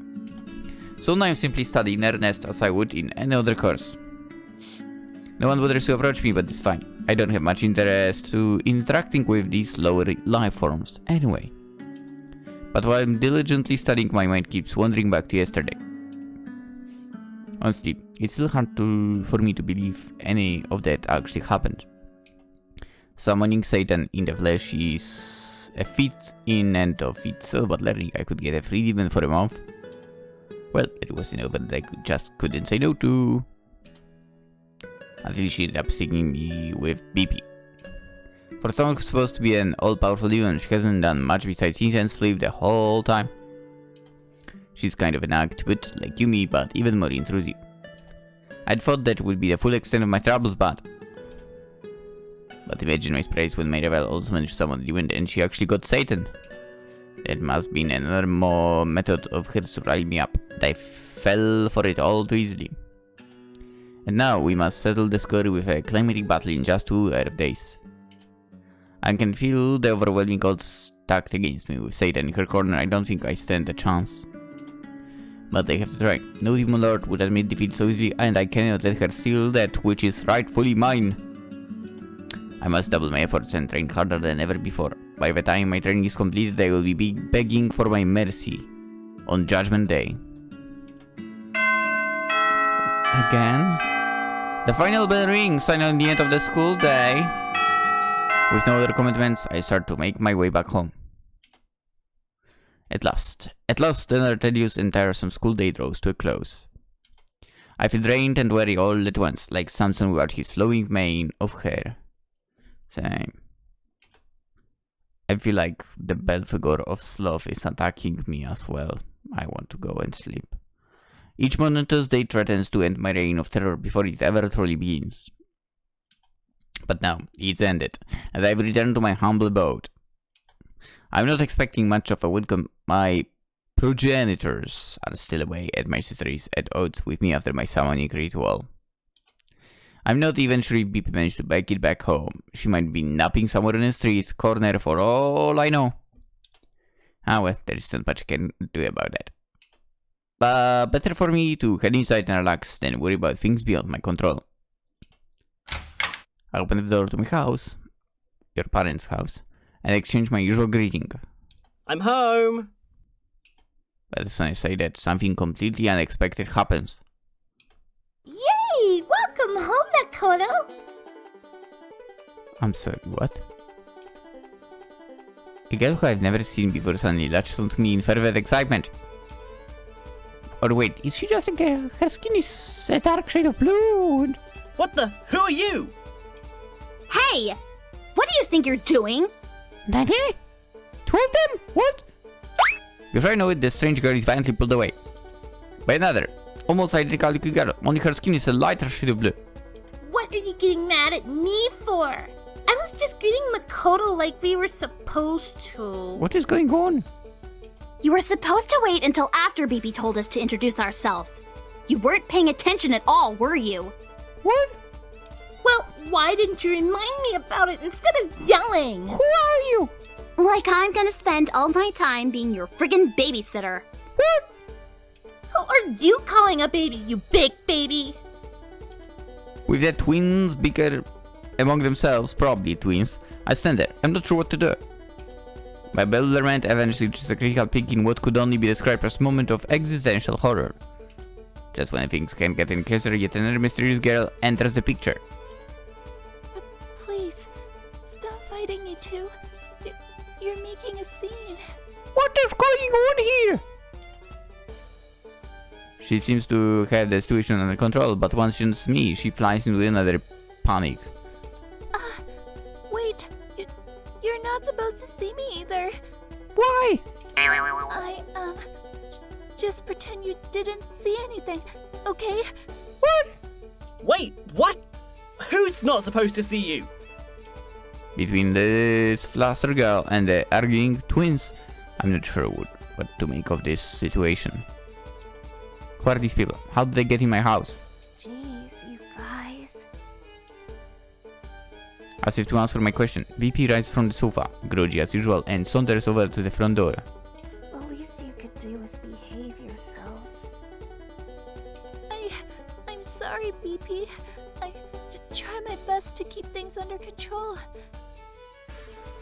So now I'm simply studying in earnest as I would in any other course. No one bothers to approach me, but it's fine. I don't have much interest to interacting with these lower life forms anyway. But while I'm diligently studying, my mind keeps wandering back to yesterday. Honestly, it's still hard for me to believe any of that actually happened. Summoning Satan in the flesh is a feat in and of itself, but learning I could get a free demon for a month. Well, it was an offer that I just couldn't say no to. Until she ended up sticking me with BP. For someone who's supposed to be an all-powerful demon, she hasn't done much besides eat and sleep the whole time. She's kind of an octopus like Yumi, but even more intrusive. I'd thought that would be the full extent of my troubles, but imagine my surprise when my rival also managed to summon the demon and she actually got Satan. That must have been another more method of hers to rile me up. I fell for it all too easily. And now we must settle the score with a climatic battle in just 2 Earth days. I can feel the overwhelming odds stacked against me. With Satan in her corner, I don't think I stand a chance. But I have to try. No demon lord would admit defeat so easily, and I cannot let her steal that which is rightfully mine. I must double my efforts and train harder than ever before. By the time my training is completed, I will be begging for my mercy on Judgment Day. Again? The final bell rings, signaling the end of the school day. With no other commitments, I start to make my way back home. At last, another tedious and tiresome school day draws to a close. I feel drained and weary all at once, like Samson without his flowing mane of hair. Same. I feel like the Belphegor of sloth is attacking me as well. I want to go and sleep. Each monotonous day threatens to end my reign of terror before it ever truly begins. But now, it's ended, and I've returned to my humble abode. I'm not expecting much of a welcome. My progenitors are still away, and my sister is at odds with me after my summoning ritual. I'm not even sure if BP managed to make it back home. She might be napping somewhere in a street corner for all I know. Ah well, there is not much I can do about that. But better for me to head inside and relax than worry about things beyond my control. I open the door to my house, your parents' house, and exchange my usual greeting. I'm home! But as I say that, something completely unexpected happens. Yay! Welcome home, Makoto! I'm sorry, what? A girl who I've never seen before suddenly latches onto me in fervent excitement. Or wait, is she just a girl? Her skin is a dark shade of blue and... What the? Who are you? Hey! What do you think you're doing? Daddy? 2 of them? What? Before I know it, the strange girl is violently pulled away by another, almost identical looking girl, only her skin is a lighter shade of blue. What are you getting mad at me for? I was just greeting Makoto like we were supposed to. What is going on? You were supposed to wait until after BP told us to introduce ourselves. You weren't paying attention at all, were you? What? Well, why didn't you remind me about it instead of yelling? Who are you? Like I'm gonna spend all my time being your friggin' babysitter. What? Who are you calling a baby, you big baby? With their twins bigger among themselves, probably twins, I stand there. I'm not sure what to do. My bewilderment eventually reaches a critical peak in what could only be described as a moment of existential horror. Just when things can't get any closer, yet another mysterious girl enters the picture. Please, stop fighting, you two. You're making a scene. What is going on here? She seems to have the situation under control, but once she sees me, she flies into another panic. Wait, you're not supposed to see me either. Why? Just pretend you didn't see anything, okay? Wait, what? Who's not supposed to see you? Between this fluster girl and the arguing twins, I'm not sure what to make of this situation. Who are these people? How did they get in my house? Jeez, you guys. As if to answer my question, VP rises from the sofa, groggy as usual, and saunters over to the front door. The least you could do is behave yourselves. I'm sorry, BP. I try my best to keep things under control.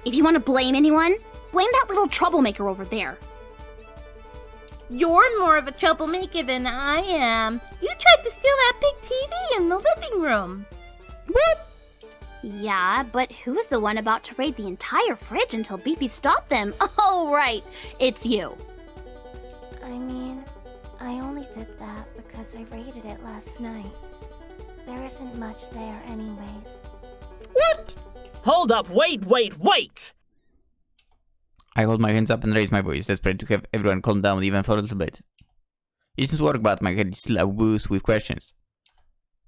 If you want to blame anyone, blame that little troublemaker over there. You're more of a troublemaker than I am. You tried to steal that big TV in the living room. What? Yeah, but who's the one about to raid the entire fridge until BP stopped them? Oh, right. It's you. I mean, I only did that because I raided it last night. There isn't much there anyways. What? Hold up, wait! I hold my hands up and raise my voice, desperate to have everyone calm down even for a little bit. It seems to work, but my head is still abused with questions.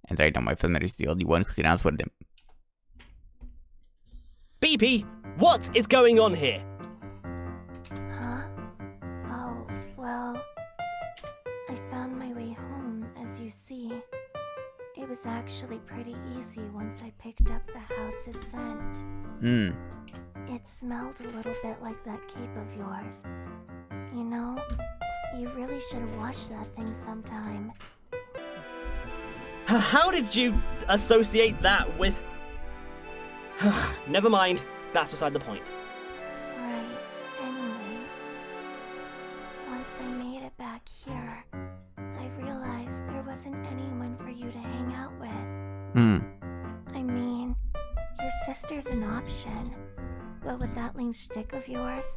And right now my family is the only one who can answer them. BP, what is going on here? Huh? Oh, well, I found my way home, as you see. It was actually pretty easy once I picked up the house's scent. It smelled a little bit like that cape of yours. You know, you really should wash that thing sometime. How did you associate that with... Never mind, that's beside the point. Right, anyways. Once I made it back here, I realized there wasn't anyone for you to hang out with. I mean, your sister's an option. But with that lame shtick of yours,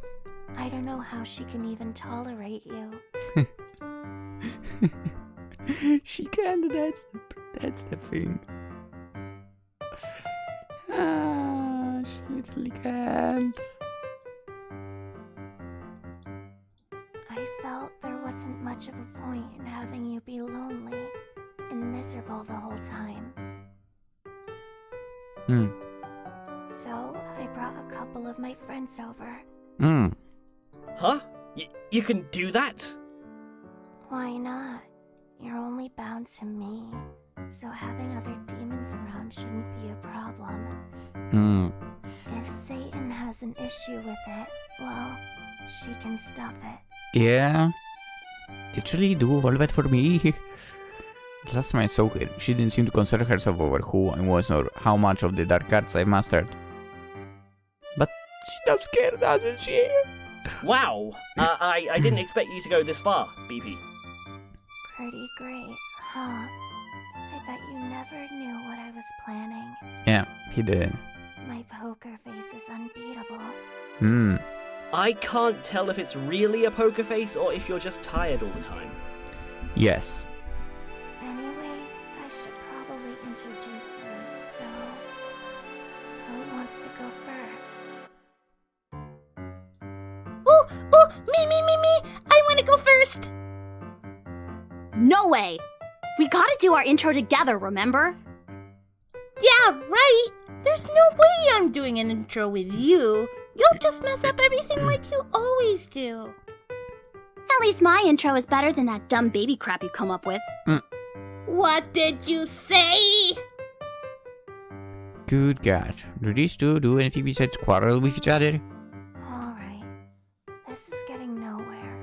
I don't know how she can even tolerate you. She can't, that's the thing. She literally can't. I felt there wasn't much of a point in having you be lonely and miserable the whole time. So, I brought a couple of my friends over. Huh? You can do that? Why not? You're only bound to me, so having other demons around shouldn't be a problem. If Satan has an issue with it, well, she can stop it. Yeah. Literally do all that for me. The last time I saw her, she didn't seem to concern herself over who I was or how much of the dark arts I mastered. But she does care, doesn't she? Wow, I didn't expect you to go this far, BP. Pretty great, huh? I bet you never knew what I was planning. Yeah, he did. My poker face is unbeatable. I can't tell if it's really a poker face or if you're just tired all the time. Yes. Anyways, I should probably introduce you, so... Who wants to go first? Oh, me! I want to go first! No way! We gotta do our intro together, remember? Yeah, right! There's no way I'm doing an intro with you. You'll just mess up everything like you always do. At least my intro is better than that dumb baby crap you come up with. What did you say? Good God. Do these two do anything besides quarrel with each other? Alright. This is getting nowhere.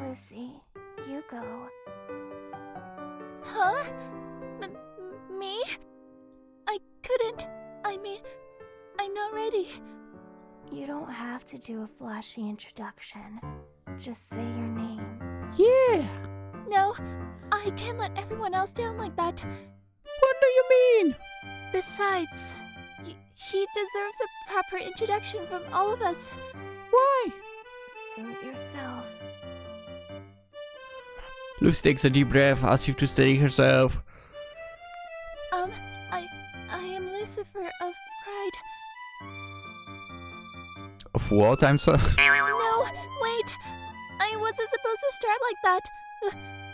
Lucy, you go. Huh? Me? I couldn't. I mean, I'm not ready. You don't have to do a flashy introduction. Just say your name. Yeah. No, I can't let everyone else down like that. What do you mean? Besides, he deserves a proper introduction from all of us. Why? Suit yourself. Lucy takes a deep breath, asks you to steady herself. I am Lucifer of Pride. Of what, I'm sorry? No, wait. I wasn't supposed to start like that.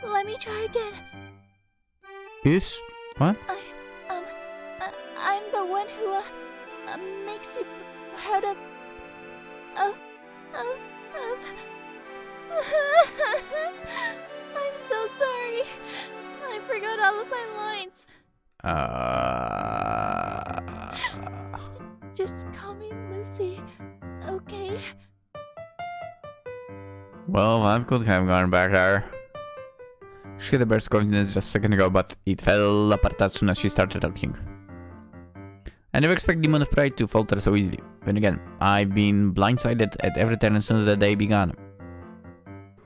Let me try again. Yes? What? the one who, makes you proud of... I'm so sorry. I forgot all of my lines. Just call me Lucy, okay? Well, that could have gone better. She had a burst of confidence just a second ago, but it fell apart as soon as she started talking. I never expect Demon of Pride to falter so easily. Then again, I've been blindsided at every turn since the day began.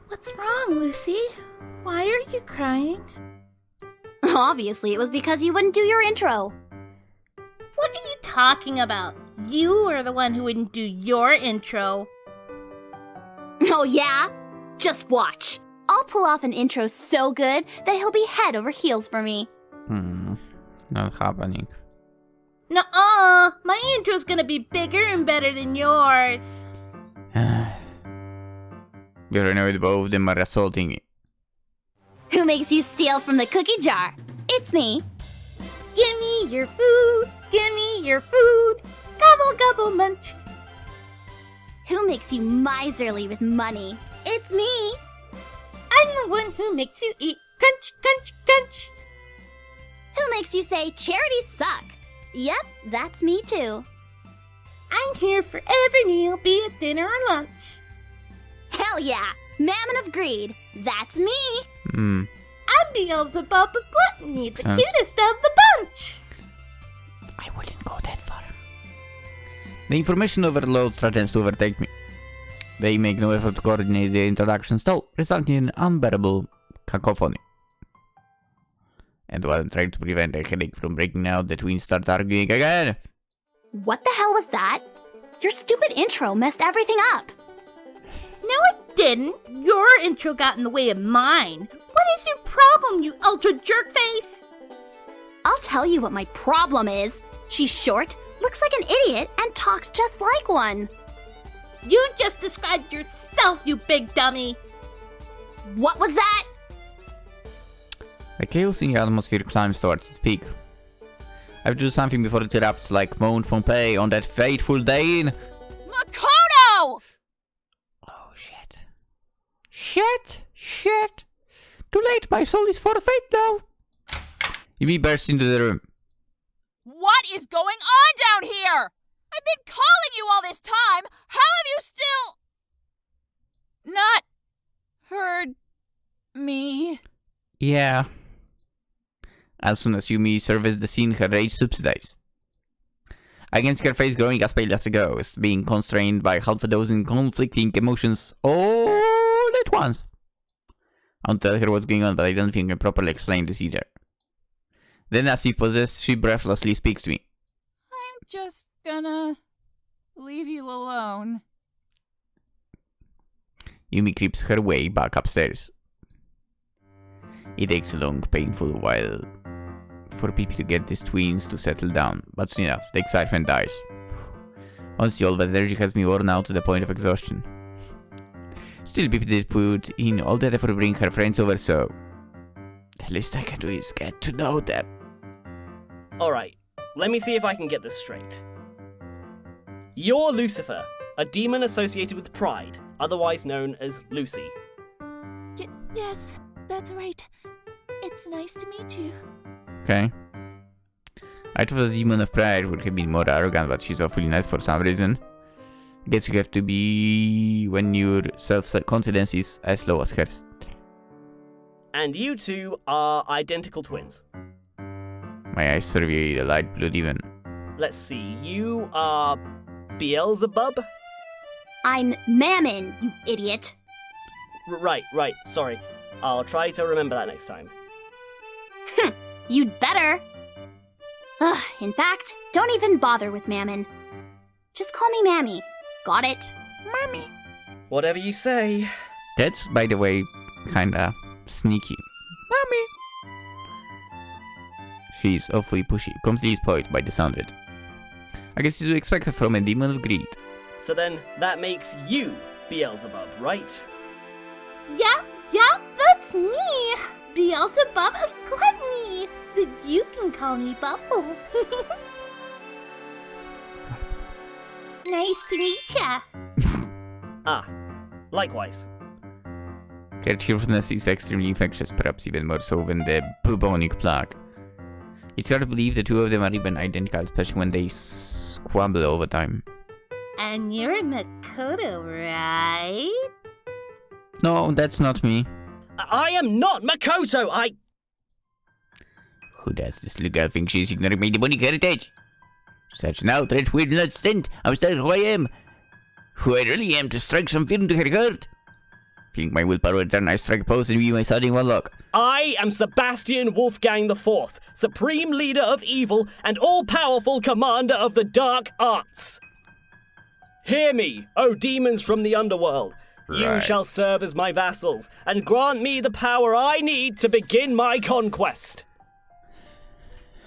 What's wrong, Lucy? Why are you crying? Obviously, it was because you wouldn't do your intro. What are you talking about? You are the one who wouldn't do your intro. Oh yeah? Just watch. I'll pull off an intro so good that he'll be head over heels for me. Not happening. Nuh-uh! My intro's gonna be bigger and better than yours. You're annoyed both of them are assaulting me. Who makes you steal from the cookie jar? It's me. Give me your food! Give me your food! Gobble gobble munch! Who makes you miserly with money? It's me. I'm the one who makes you eat crunch, crunch, crunch! Who makes you say charities suck? Yep, that's me too. I'm here for every meal, be it dinner or lunch. Hell yeah! Mammon of greed. That's me. I'm Beelzebub of gluttony, the Sounds... cutest of the bunch. I wouldn't go that far. The information overload threatens to overtake me. They make no effort to coordinate the introduction stall, resulting in unbearable cacophony. And while I'm trying to prevent a headache from breaking out, the twins start arguing again. What the hell was that? Your stupid intro messed everything up. No, it didn't. Your intro got in the way of mine. What is your problem, you ultra jerkface? I'll tell you what my problem is. She's short, looks like an idiot, and talks just like one. You just described yourself, you big dummy. What was that? The chaos in the atmosphere climbs towards its peak. I have to do something before it erupts like Mount Pompeii on that fateful day in... Makoto! Oh shit. Shit! Too late, my soul is forfeit now! Yumi bursts into the room. What is going on down here? I've been calling you all this time. How have you still... not heard me? Yeah. As soon as Yumi surfaces the scene, her rage subsides. I can see her face growing as pale as a ghost, being constrained by half a dozen conflicting emotions all at once. I'll tell her what's going on, but I don't think I can properly explain this either. Then, as if possessed, she breathlessly speaks to me. I'm just gonna leave you alone. Yumi creeps her way back upstairs. It takes a long, painful while for Pippi to get these twins to settle down, but soon enough, the excitement dies. Honestly, all that energy has me worn out to the point of exhaustion. Still, Pippi did put in all that effort to bring her friends over, so... the least I can do is get to know them. Alright, let me see if I can get this straight. You're Lucifer, a demon associated with pride, otherwise known as Lucy. Yes, that's right. It's nice to meet you. Okay. I thought the demon of pride would have been more arrogant, but she's awfully nice for some reason. I guess you have to be when your self-confidence is as low as hers. And you two are identical twins. My eyes survey the light blue demon. Let's see, you are Beelzebub? I'm Mammon, you idiot. Right, sorry. I'll try to remember that next time. You'd better. Ugh, in fact, don't even bother with Mammon. Just call me Mammy. Got it? Mommy. Whatever you say. That's, by the way, kinda sneaky. Mommy. She's awfully pushy, completely spoiled by the sound of it. I guess you do expect it from a demon of greed. So then, that makes you Beelzebub, right? Yeah, that's me! Beelzebub of gluttony! But you can call me Bubble. Nice to meet ya. Ah, likewise. Their cheerfulness is extremely infectious, perhaps even more so than the bubonic plague. It's hard to believe the two of them are even identical, especially when they squabble over time. And you're Makoto, right? No, that's not me. I am not Makoto! Who does this little girl think she's ignoring my demonic heritage? Such an outrage will not stand. I'm still who I am. Who I really am to strike some fear into her heart. Feeling my willpower return, I strike a pose and view my starting warlock. I am Sebastian Wolfgang IV, supreme leader of evil and all-powerful commander of the dark arts. Hear me, O demons from the underworld. You Right. shall serve as my vassals and grant me the power I need to begin my conquest.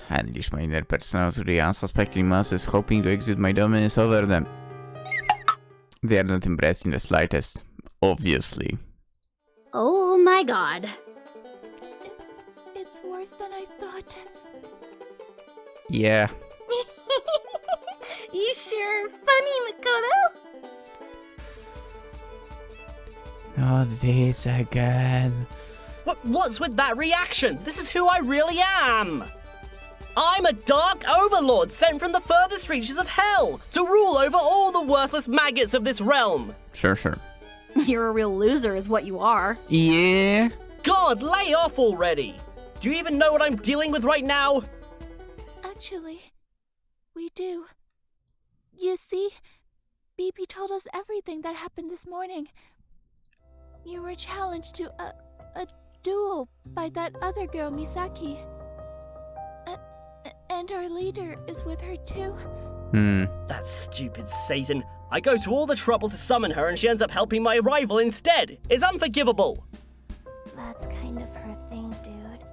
Unleash my inner persona to the unsuspecting masses, hoping to exert my dominance over them. They are not impressed in the slightest, obviously. Oh my god. It's worse than I thought. Yeah. You sure are funny, Makoto. Not this again. What's with that reaction? This is who I really am. I'm a dark overlord sent from the furthest reaches of hell to rule over all the worthless maggots of this realm. Sure. You're a real loser is what you are. Yeah? God, lay off already. Do you even know what I'm dealing with right now? Actually, we do. You see, BB told us everything that happened this morning. You were challenged to a duel by that other girl, Misaki. And our leader is with her too. That stupid Satan. I go to all the trouble to summon her and she ends up helping my rival instead. It's unforgivable. That's kind of her thing, dude.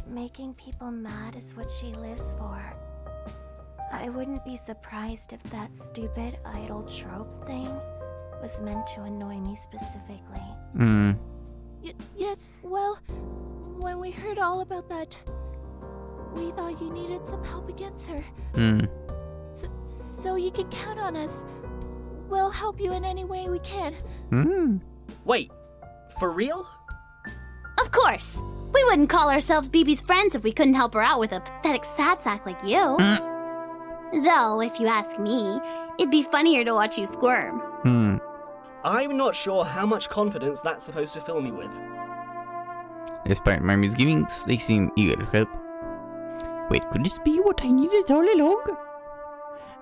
Making people mad is what she lives for. I wouldn't be surprised if that stupid idol trope thing was meant to annoy me specifically. Yes, well, when we heard all about that, we thought you needed some help against her. So you can count on us. We'll help you in any way we can. Wait, for real? Of course. We wouldn't call ourselves BB's friends if we couldn't help her out with a pathetic sad sack like you. Though, if you ask me, it'd be funnier to watch you squirm. I'm not sure how much confidence that's supposed to fill me with. Despite my misgivings, they seem eager to help. Wait, could this be what I needed all along?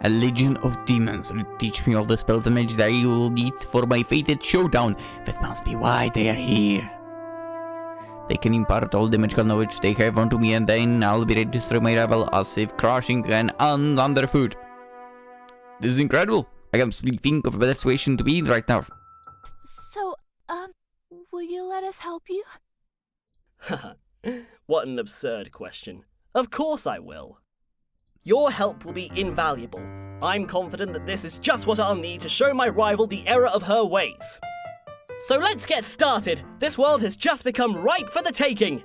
A legion of demons will teach me all the spells and magic that I will need for my fated showdown. That must be why they are here. They can impart all the magical knowledge they have onto me, and then I'll be ready to destroy my rival as if crushing an ant underfoot. This is incredible. I can't really think of a better situation to be in right now. So, will you let us help you? Haha, what an absurd question. Of course I will. Your help will be invaluable. I'm confident that this is just what I'll need to show my rival the error of her ways. So let's get started. This world has just become ripe for the taking.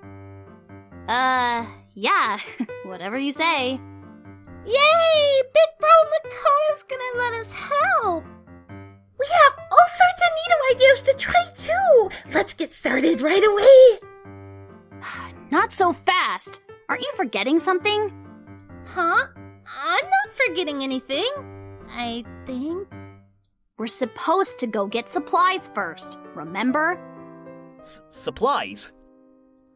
Yeah. Whatever you say. Yay! Big Bro Makoto's gonna let us help! We have all sorts of neato ideas to try too! Let's get started right away! Not so fast. Aren't you forgetting something? Huh? I'm not forgetting anything. I think. We're supposed to go get supplies first, remember? Supplies?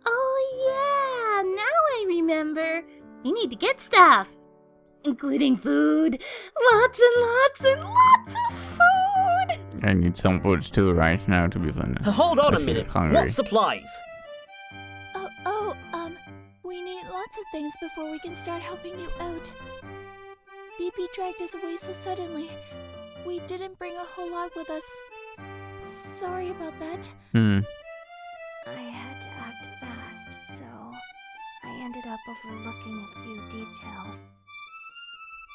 Oh yeah, now I remember. We need to get stuff. Including food. Lots and lots of food! I need some food too right now, to be honest. Hold on I a feel minute. hungry. What supplies? We need lots of things before we can start helping you out. BB dragged us away so suddenly. We didn't bring a whole lot with us. Sorry about that. I had to act fast, so I ended up overlooking a few details.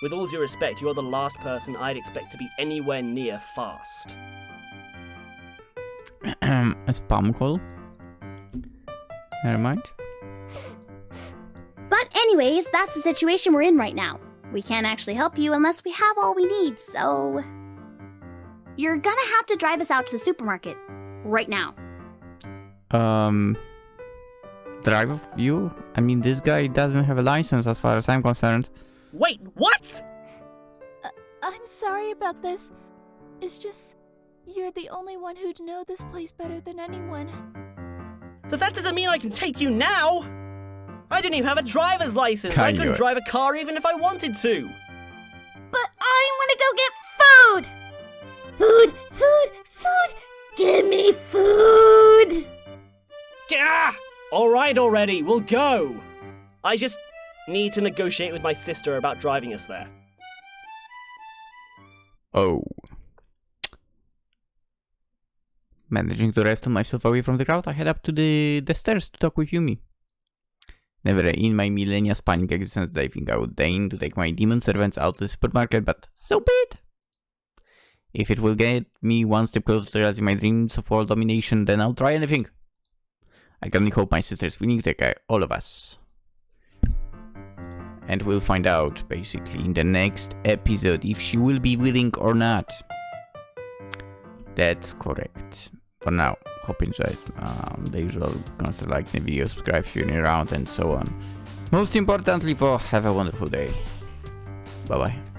With all due respect, you're the last person I'd expect to be anywhere near fast. A spam call? Never mind. But anyways, that's the situation we're in right now. We can't actually help you unless we have all we need, so... You're gonna have to drive us out to the supermarket. Right now. Drive you? I mean, this guy doesn't have a license as far as I'm concerned. Wait, what? I'm sorry about this. It's just... You're the only one who'd know this place better than anyone. But that doesn't mean I can take you now! I don't even have a driver's license! I Can couldn't you? drive a car even if I wanted to! But I want to go get food! Food, food, food! Give me food! Gah! Alright already, we'll go! I just need to negotiate with my sister about driving us there. Oh. Managing to wrestle myself away from the crowd, I head up to the stairs to talk with Yumi. Never in my millennia spanning existence did I think I would deign to take my demon servants out to the supermarket, but so be it! If it will get me one step closer to realizing my dreams of world domination, then I'll try anything. I can only hope my sister is willing to take care of all of us. And we'll find out, basically, in the next episode, if she will be willing or not. That's correct. For now, hope you enjoyed. The usual, consider liking the video, subscribe if you're new around, and so on. Most importantly, have a wonderful day. Bye bye.